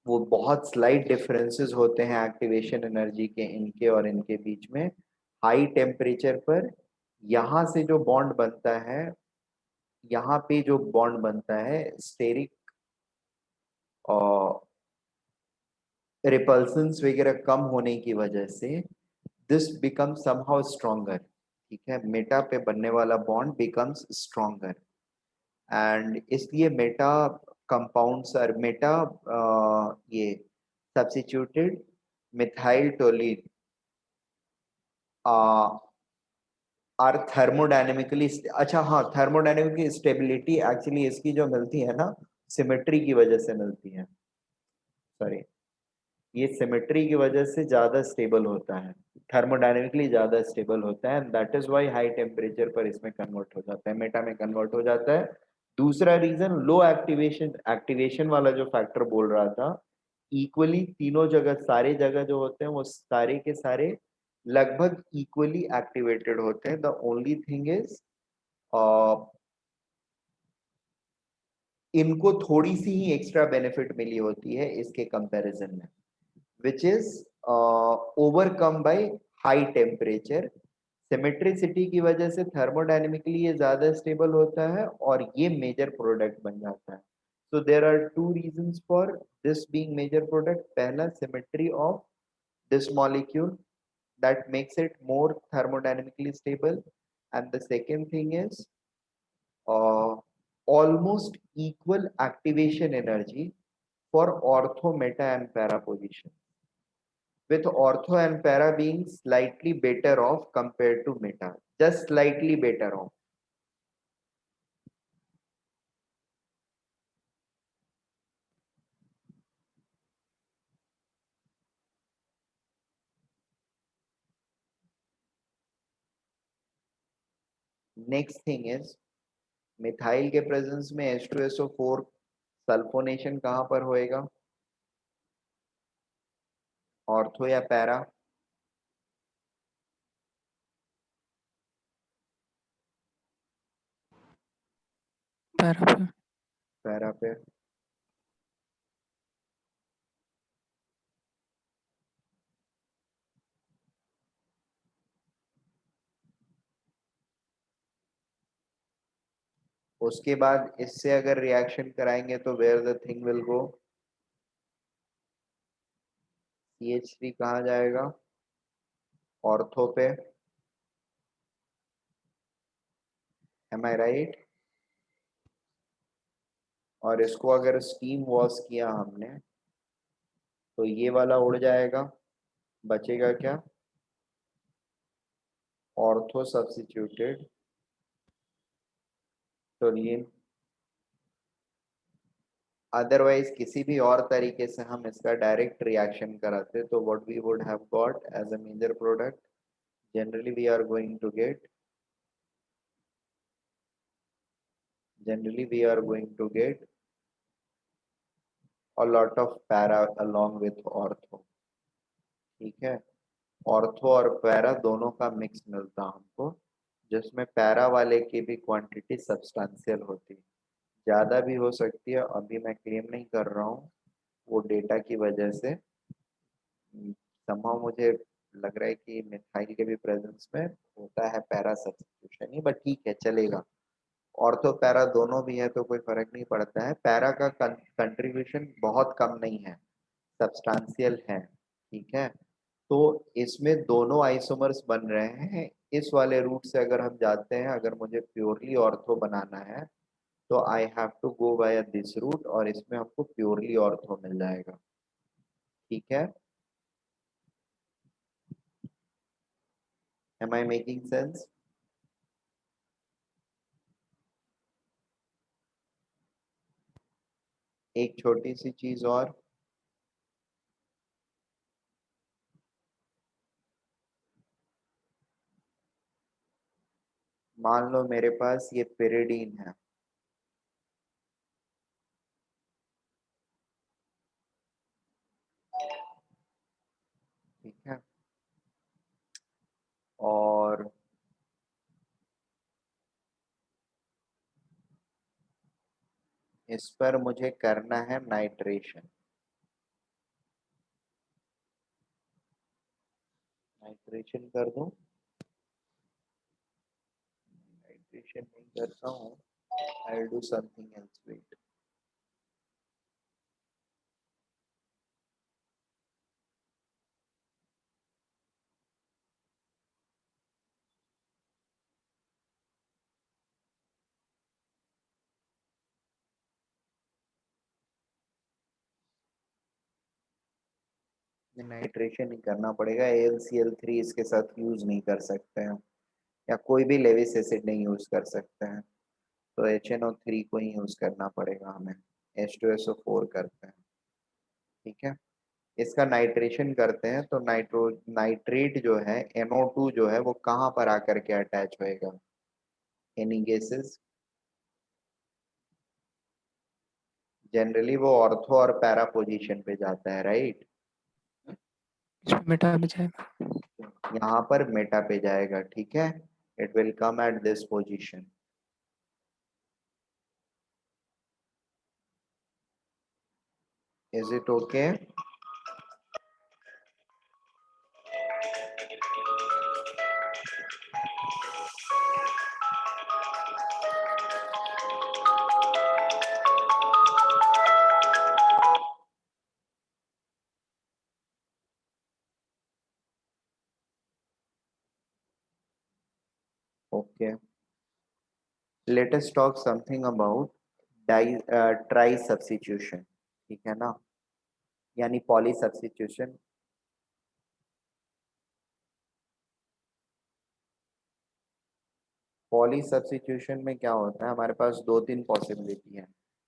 Speaker 1: वो बहुत स्लाइट डिफरेंसेस होते हैं एक्टिवेशन एनर्जी के इनके और इनके बीच में। हाई टेम्परेचर पर यहाँ से जो बॉन्ड बनता है, यहाँ पे जो बॉन्ड बनता है स्टेरिक और रिपल्सन्स वगैरह कम होने की वजह से दिस बिकम समहाउ स्ट्रॉन्गर, ठीक है। मेटा पे बनने वाला बॉन्ड बिकम्स स्ट्रॉन्गर, एंड इसलिए मेटा कंपाउंड्स और मेटा ये substituted methyl toluene are thermodynamically, अच्छा हाँ, थर्मोडायनेमिक स्टेबिलिटी एक्चुअली इसकी जो मिलती है ना, सिमेट्री की वजह से मिलती है। सॉरी, ये सिमेट्री की वजह से ज्यादा स्टेबल होता है, थर्मोडायनेमिकली ज्यादा स्टेबल होता है, that is why high temperature पर इसमें कन्वर्ट हो जाता है, मेटा में कन्वर्ट हो जाता है। दूसरा रीजन लो एक्टिवेशन, एक्टिवेशन वाला जो फैक्टर बोल रहा था, इक्वली तीनों जगह, सारे जगह जो होते हैं वो सारे के सारे लगभग इक्वली एक्टिवेटेड होते हैं। द ओनली थिंग इज इनको थोड़ी सी ही एक्स्ट्रा बेनिफिट मिली होती है इसके कंपैरिजन में, which is overcome by high temperature। Symmetricity की वजह से थर्मोडायनेमिकली ये ज्यादा स्टेबल होता है और ये मेजर प्रोडक्ट बन जाता है। So there are two reasons for this being major product. पहला, symmetry of this molecule that makes it more thermodynamically stable, and the second thing is uh, almost equal activation energy for ortho, meta and para position, with ortho and para being slightly better off compared to meta, just slightly better off. Next thing is methyl के presence में H2SO4 sulphonation कहाँ पर होएगा, ortho या para?
Speaker 2: Para पे।
Speaker 1: Para पे। उसके बाद इससे अगर रिएक्शन कराएंगे तो where the thing will go, CH3 कहाँ जाएगा, ऑर्थो पे। Am I right? और इसको अगर स्टीम वॉश किया हमने तो ये वाला उड़ जाएगा, बचेगा क्या, ऑर्थो सब्स्टिट्यूटेड टोल्यूइन। अदरवाइज किसी भी और तरीके से हम इसका डायरेक्ट रिएक्शन कराते तो what we would have got as a major product, generally we are going to get a lot of para along with ortho, ठीक है। ऑर्थो और पैरा दोनों का मिक्स मिलता हमको, जिसमें पैरा वाले की भी क्वांटिटी सब्सटेंशियल होती है, ज़्यादा भी हो सकती है, अभी मैं क्लेम नहीं कर रहा हूँ, वो डेटा की वजह से। somehow मुझे लग रहा है कि मिथाइल के भी प्रेजेंस में होता है पैरा सब्स्टिट्यूशन ही, बट ठीक है चलेगा। ऑर्थो पैरा दोनों भी है तो कोई फर्क नहीं पड़ता है, पैरा का कंट्रीब्यूशन बहुत कम नहीं है, सब्सटेंशियल है, ठीक है। तो इसमें दोनों आइसोमर्स बन रहे हैं, इस वाले रूट से अगर हम जाते हैं, अगर मुझे प्योरली ऑर्थो बनाना है तो I have to go by this route, और इसमें हमको प्योरली ऑर्थो मिल जाएगा, ठीक है। Am I making sense? एक छोटी सी चीज और, मान लो मेरे पास ये पेरिडीन है, ठीक है, और इस पर मुझे करना है नाइट्रेशन, नाइट्रेशन कर दूं? नाइट्रेशन नहीं करता हूँ, I do something else, wait. Nitration ही करना पड़ेगा, AlCl3 इसके साथ यूज नहीं कर सकते हैं, या कोई भी लेविस एसिड नहीं यूज कर सकते हैं, तो HNO3 को ही यूज करना पड़ेगा हमें। H2SO4 करते हैं, ठीक है। इसका नाइट्रेशन करते हैं तो नाइट्रेट जो है, NO2 जो है वो कहाँ पर आकर के अटैच होएगा, एनी गेसेस? जनरली वो ऑर्थो और पैरा पोजीशन पे जाता है, राइट?
Speaker 2: इसमें मेटा भी जाएगा।
Speaker 1: यहाँ पर मेटा पे जाएगा, ठीक है, it will come at this position. Is it okay? Okay, let us talk something about try substitution, ठीक है ना, यानी पॉली सब्स्टिट्यूशन। पॉली सब्स्टिट्यूशन में क्या होता है, हमारे पास दो तीन पॉसिबिलिटी है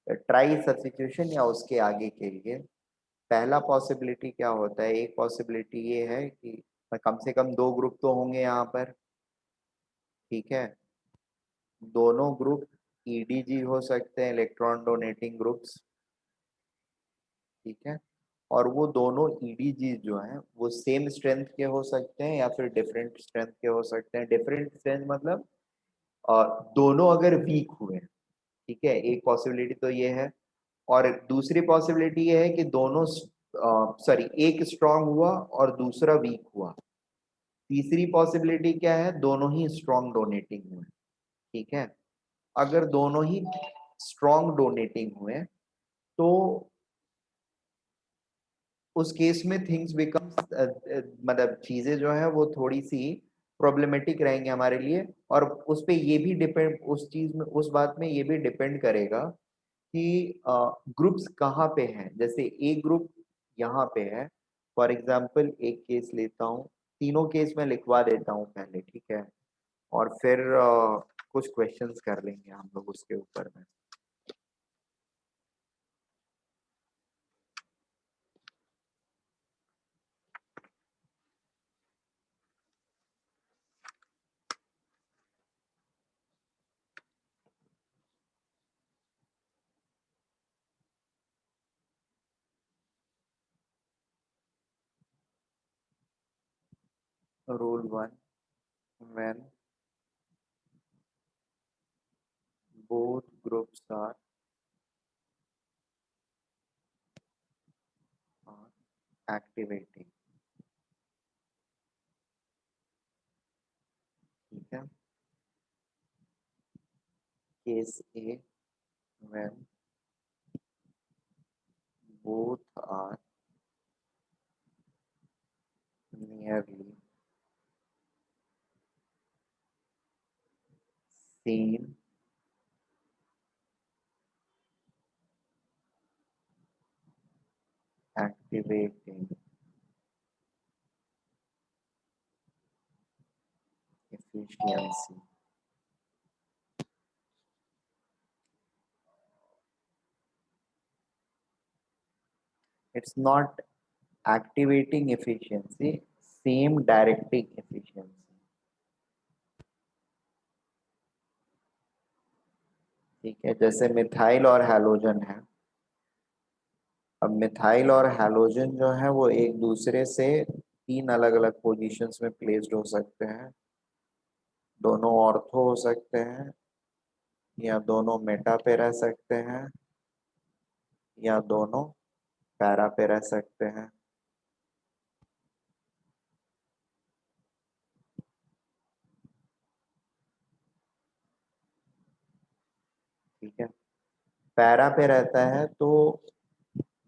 Speaker 1: ट्राई सब्स्टिट्यूशन या उसके आगे के लिए। पहला पॉसिबिलिटी क्या होता है, एक पॉसिबिलिटी ये है कि कम से कम दो ग्रुप तो होंगे यहाँ पर, ठीक है, दोनों ग्रुप ईडीजी हो सकते हैं, इलेक्ट्रॉन डोनेटिंग ग्रुप्स, ठीक है, और वो दोनों ईडीजी जो हैं वो सेम स्ट्रेंथ के हो सकते हैं या फिर डिफरेंट स्ट्रेंथ के हो सकते हैं। डिफरेंट स्ट्रेंथ मतलब दोनों अगर वीक हुए, ठीक है, एक पॉसिबिलिटी तो ये है। और दूसरी पॉसिबिलिटी ये है कि दोनों सॉरी एक स्ट्रांग हुआ और दूसरा वीक हुआ। तीसरी पॉसिबिलिटी क्या है, दोनों ही स्ट्रांग डोनेटिंग हुए, ठीक है। अगर दोनों ही स्ट्रांग डोनेटिंग हुए तो उस केस में थिंग्स बिकम मतलब चीजें जो है वो थोड़ी सी प्रॉब्लमेटिक रहेंगे हमारे लिए। और उस पे ये भी डिपेंड, उस चीज में, उस बात में ये भी डिपेंड करेगा कि ग्रुप्स कहाँ पे हैं। जैसे एक ग्रुप यहाँ पे है, फॉर एग्जांपल एक केस लेता हूँ, तीनों केस में लिखवा देता हूँ पहले, ठीक है, और फिर कुछ क्वेश्चंस कर लेंगे हम लोग उसके ऊपर में। Rule one, when both groups are activating, ठीक है। Case A, when both are nearly same activating efficiency, it's not activating efficiency, same directing efficiency, ठीक है। जैसे मिथाइल और हैलोजन है, अब मिथाइल और हैलोजन जो है वो एक दूसरे से तीन अलग अलग पोजीशंस में प्लेस्ड हो सकते हैं। दोनों ऑर्थो हो सकते हैं, या दोनों मेटा पे रह सकते हैं, या दोनों पैरा पे रह सकते हैं, ठीक है। पैरा पे रहता है तो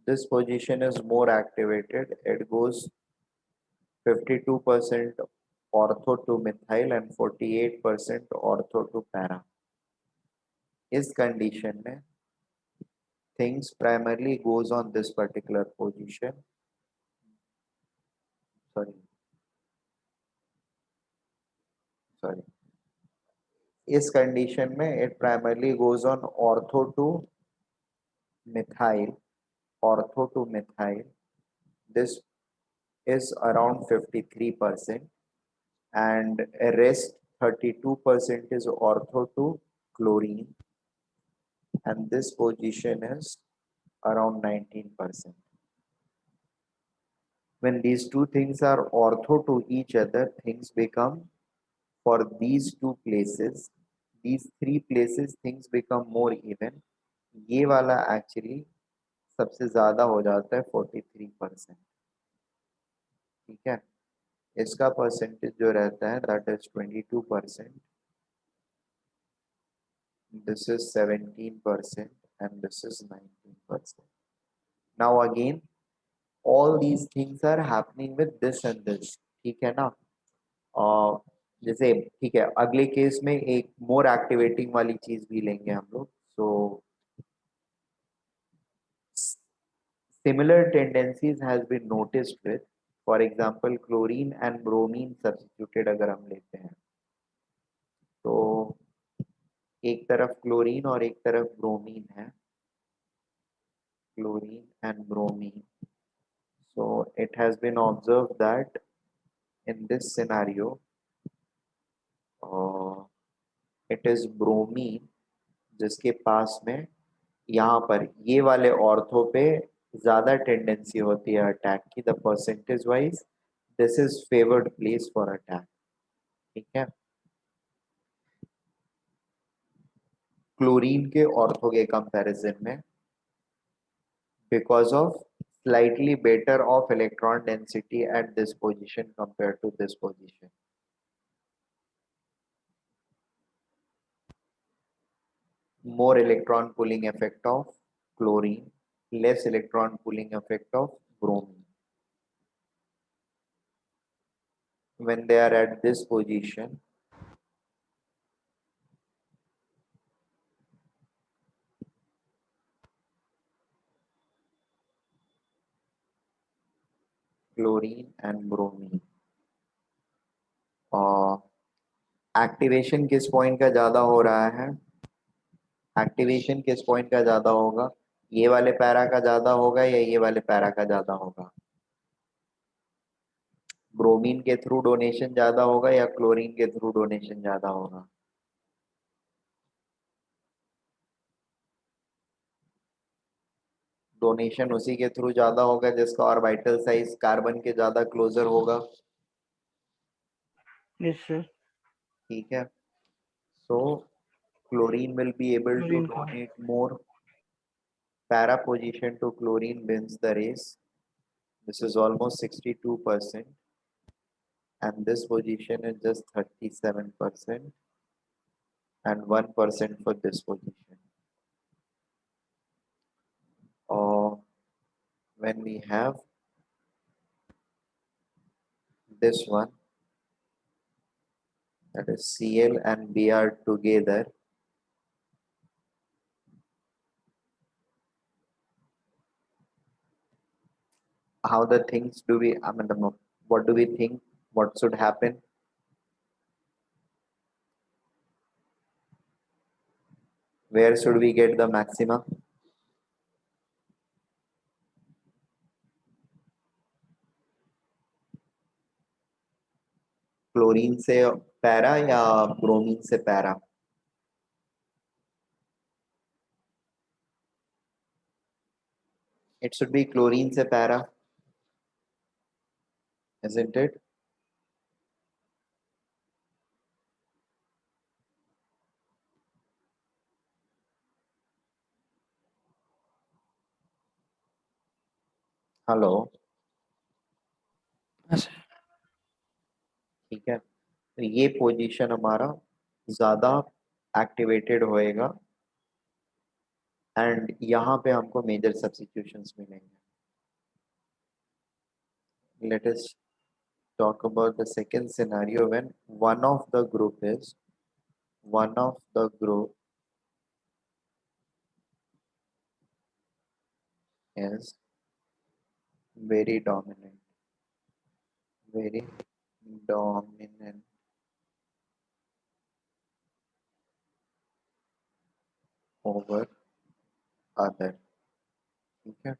Speaker 1: this position is more activated, it goes 52% ortho to methyl and 48% ortho to para। इस कंडीशन में things primarily goes on this particular position, sorry sorry, इस कंडीशन में it primarily goes on ortho to methyl, ortho to methyl, this is around 53%, and rest 32% is ortho to chlorine, and this position is around 19%. When these two things are ortho to each other, things become, for these two places, these three places, things become more even। ये वाला actually सबसे ज्यादा हो जाता है 43%, ठीक है। इसका परसेंटेज जो रहता है that is 22%, this is 17%, and this is 19%। Now again all these things are happening with this and this, ठीक है ना। जैसे ठीक है, अगले केस में एक मोर एक्टिवेटिंग वाली चीज भी लेंगे हम लोग. सो similar tendencies has been noticed with, for example, chlorine and bromine substituted अगर हम लेते हैं तो एक तरफ क्लोरीन और एक तरफ ब्रोमीन है, chlorine and bromine. So it has been observed that in this scenario, uh, it is bromine जिसके पास में यहाँ पर ये वाले ऑर्थो पे ज्यादा टेंडेंसी होती है अटैक की, the percentage wise this is favoured place for attack. ठीक है, क्लोरीन के ऑर्थो के कंपैरिजन में, because of slightly better of electron density at this position compared to this position. More electron pulling effect of chlorine, less electron pulling effect of bromine. When they are at this position, chlorine and bromine, activation किस point का ज्यादा हो रहा है, activation किस point का ज्यादा होगा, ये वाले पैरा का ज्यादा होगा या ये वाले पैरा का ज्यादा होगा, ब्रोमीन के थ्रू डोनेशन ज्यादा होगा या क्लोरीन के थ्रू डोनेशन ज्यादा होगा. डोनेशन उसी के थ्रू ज्यादा होगा जिसका ऑर्बिटल साइज कार्बन के ज्यादा क्लोजर होगा.
Speaker 3: Yes, sir.
Speaker 1: ठीक है, सो chlorine will be able to
Speaker 3: Chlorine का.
Speaker 1: donate more. Para position to chlorine wins the race. This is almost 62%, and this position is just 37%, and 1% for this position. Or when we have this one, that is Cl and Br together, how the things do we, I mean, what do we think, what should happen? Where should we get the maxima? Chlorine से para या bromine से para? It should be chlorine se para, isn't it? Hello,
Speaker 2: हाँ sir.
Speaker 1: ठीक है, तो ये position हमारा ज्यादा एक्टिवेटेड होएगा एंड यहाँ पे हमको मेजर सब्स्टिट्यूशंस मिलेंगे. Let us talk about the second scenario when one of the group is very dominant over other. ठीक है,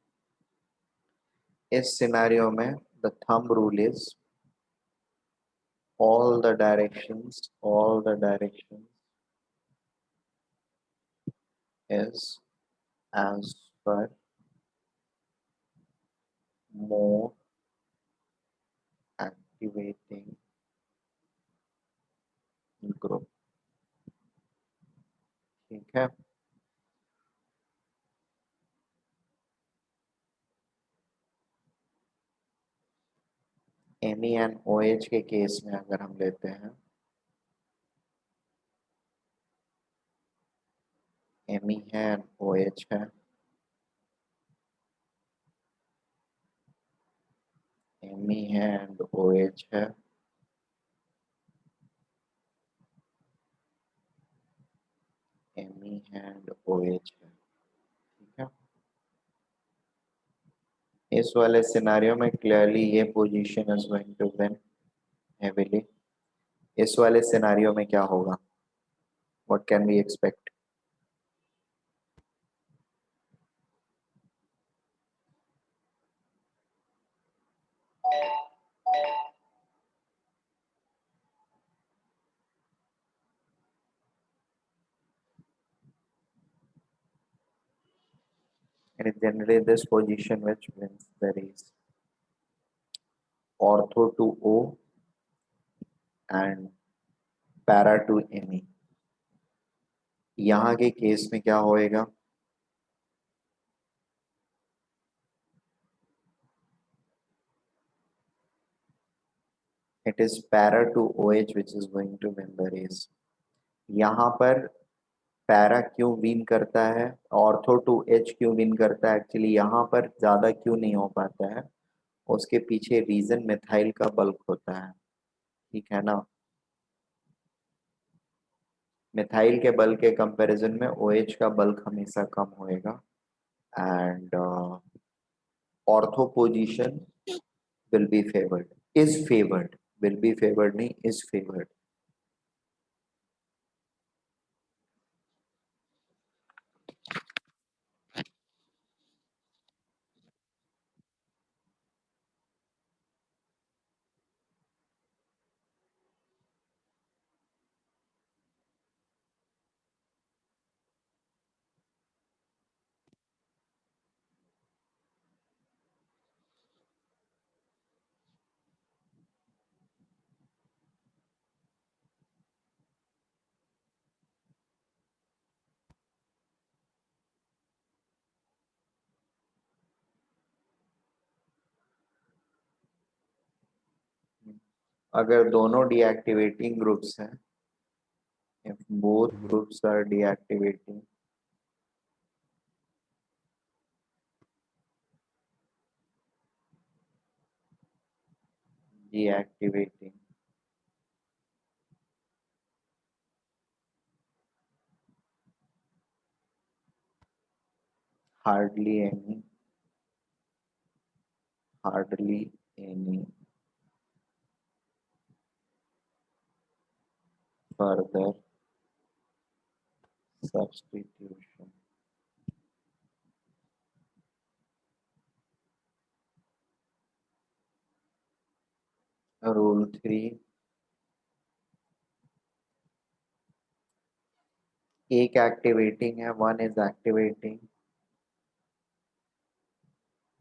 Speaker 1: इस सिनेरियो में the thumb rule is all the directions is as per more activating group. ठीक है, Me and OH के case में अगर हम लेते हैं, Me है एंड OH है, Me है एंड OH है, एंड OH है, ठीक है। इस वाले सिनारियो में क्लियरली ये position is going to win heavily. इस वाले सिनारियो में क्या होगा, what can we expect? It is generally this position which wins the race. Ortho to O and para to Me. यहाँ के केस में क्या होएगा? It is para to OH which is going to win the race. यहाँ पर para क्यों win करता है, ऑर्थो टू एच क्यों विन करता है? एक्चुअली यहाँ पर ज्यादा क्यों नहीं हो पाता है, उसके पीछे रीजन मिथाइल का बल्क होता है, ठीक है ना। मिथाइल के बल्क के कंपैरिजन में OH का बल्क हमेशा कम होएगा and ortho position will be favoured, is favoured, will be favoured नहीं, इज फेवर्ड। अगर दोनों डीएक्टिवेटिंग ग्रुप्स हैं, if both groups are deactivating, deactivating, hardly any, hardly any further substitution. Rule 3, एक activating है, one is activating,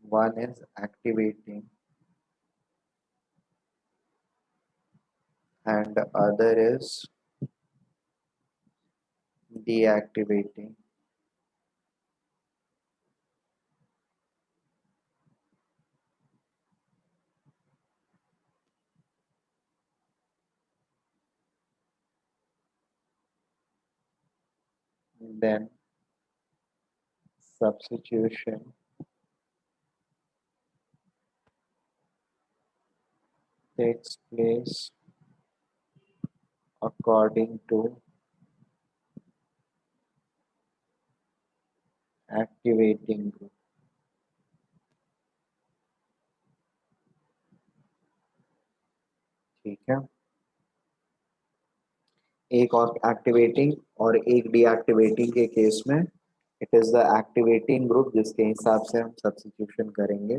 Speaker 1: one is activating and the other is deactivating. Then substitution takes place according to activating group, ठीक है। एक और activating और एक deactivating के case में it is the activating group जिसके हिसाब से हम सब्स्टिट्यूशन करेंगे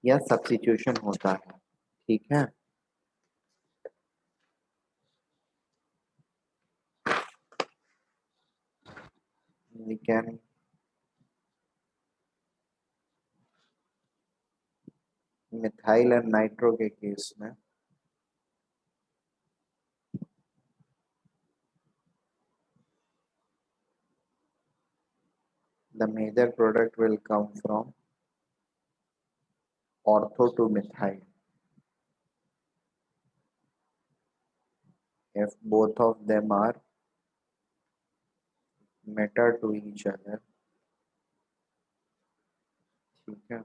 Speaker 1: या सब्स्टिट्यूशन होता है, ठीक है। we can methyl and nitro के केस में the major product will come from ortho to methyl if both of them are meta to each other, ठीक है।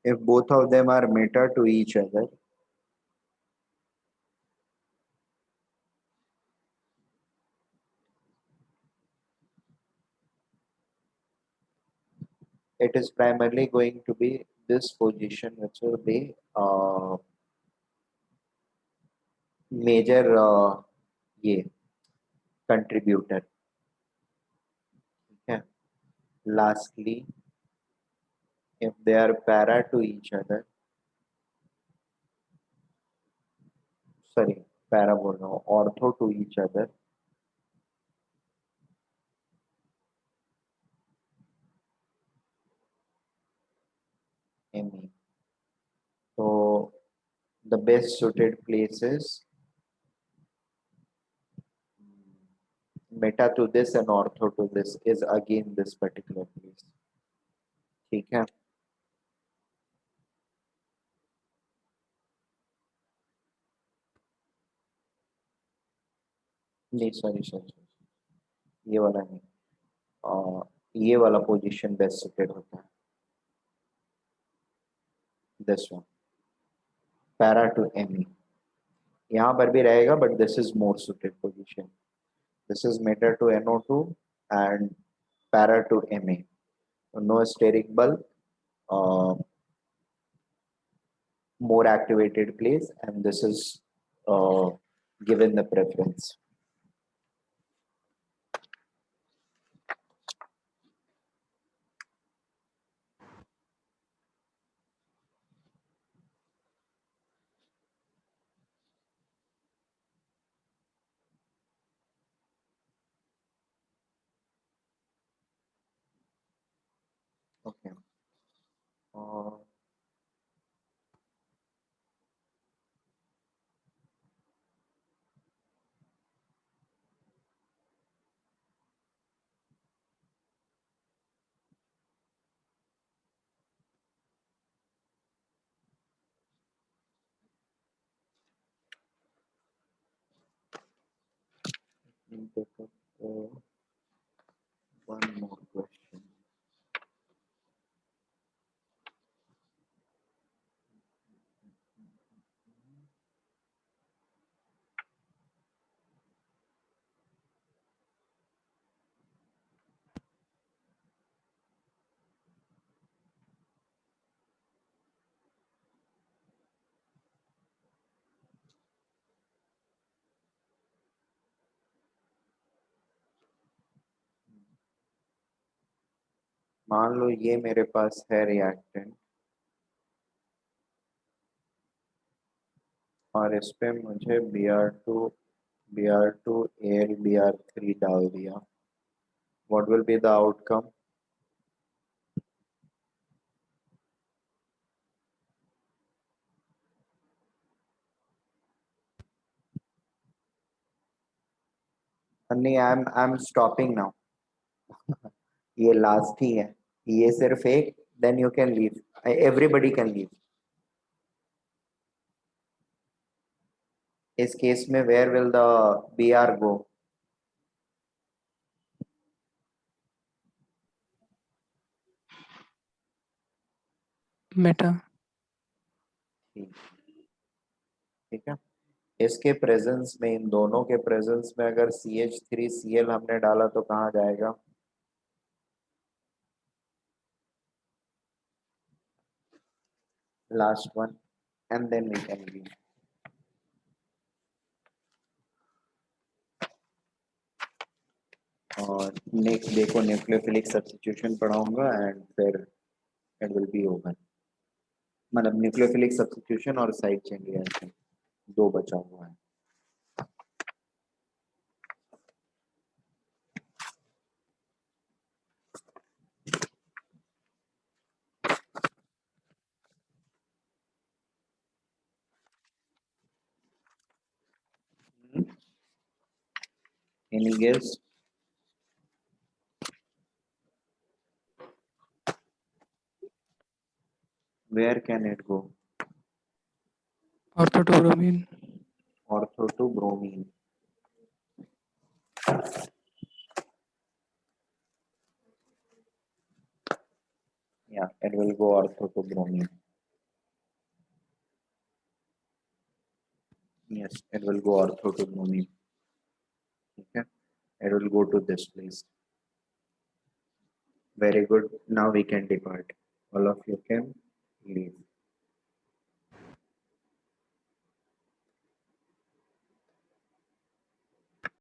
Speaker 1: if both of them are meta to each other, it is primarily going to be this position which will be major ये contributor. Okay. Lastly, if they are para to each other, sorry, para बोल रहा हूँ, ortho to each other, ME. So the best suited places meta to this and ortho to this is again this particular place. ठीक है. नहीं sorry ये वाला नहीं, ये वाला पोजीशन बेस्ट सुटेड होता है, this one para to amine. यहाँ पर भी रहेगा but this is more suited position. This is meta to NO2 and para to MA. No steric bulk, more activated place, and this is given the preference. Okay. Take up one more question. मान लो ये मेरे पास है reactant और इस पे मुझे Br2 Al Br3 डाल दिया. What will be the outcome? नहीं, I'm stopping now. ये लास्ट ही है, ये सिर्फ एक, then you can leave. Everybody can leave. इस केस में where will the Br go?
Speaker 2: Meta.
Speaker 1: ठीक है. इसके प्रेजेंस में, इन दोनों के प्रेजेंस में अगर CH3Cl हमने डाला तो कहाँ जाएगा? Last one, and then we can leave. और नेक्स्ट डे को न्यूक्लियोफिलिक सब्स्टिट्यूशन पढ़ाऊंगा एंड फिर इट विल बी ओवर. मतलब न्यूक्लियोफिलिक सब्स्टिट्यूशन और साइड चेन रिएक्शन दो बचा हुआ है. Any guess? Where can it go?
Speaker 2: Ortho to bromine.
Speaker 1: Ortho to bromine. Yeah, it will go ortho to bromine. Yes, it will go ortho to Bhumi. Okay, it will go to this place. Very good. Now we can depart. All of you can leave.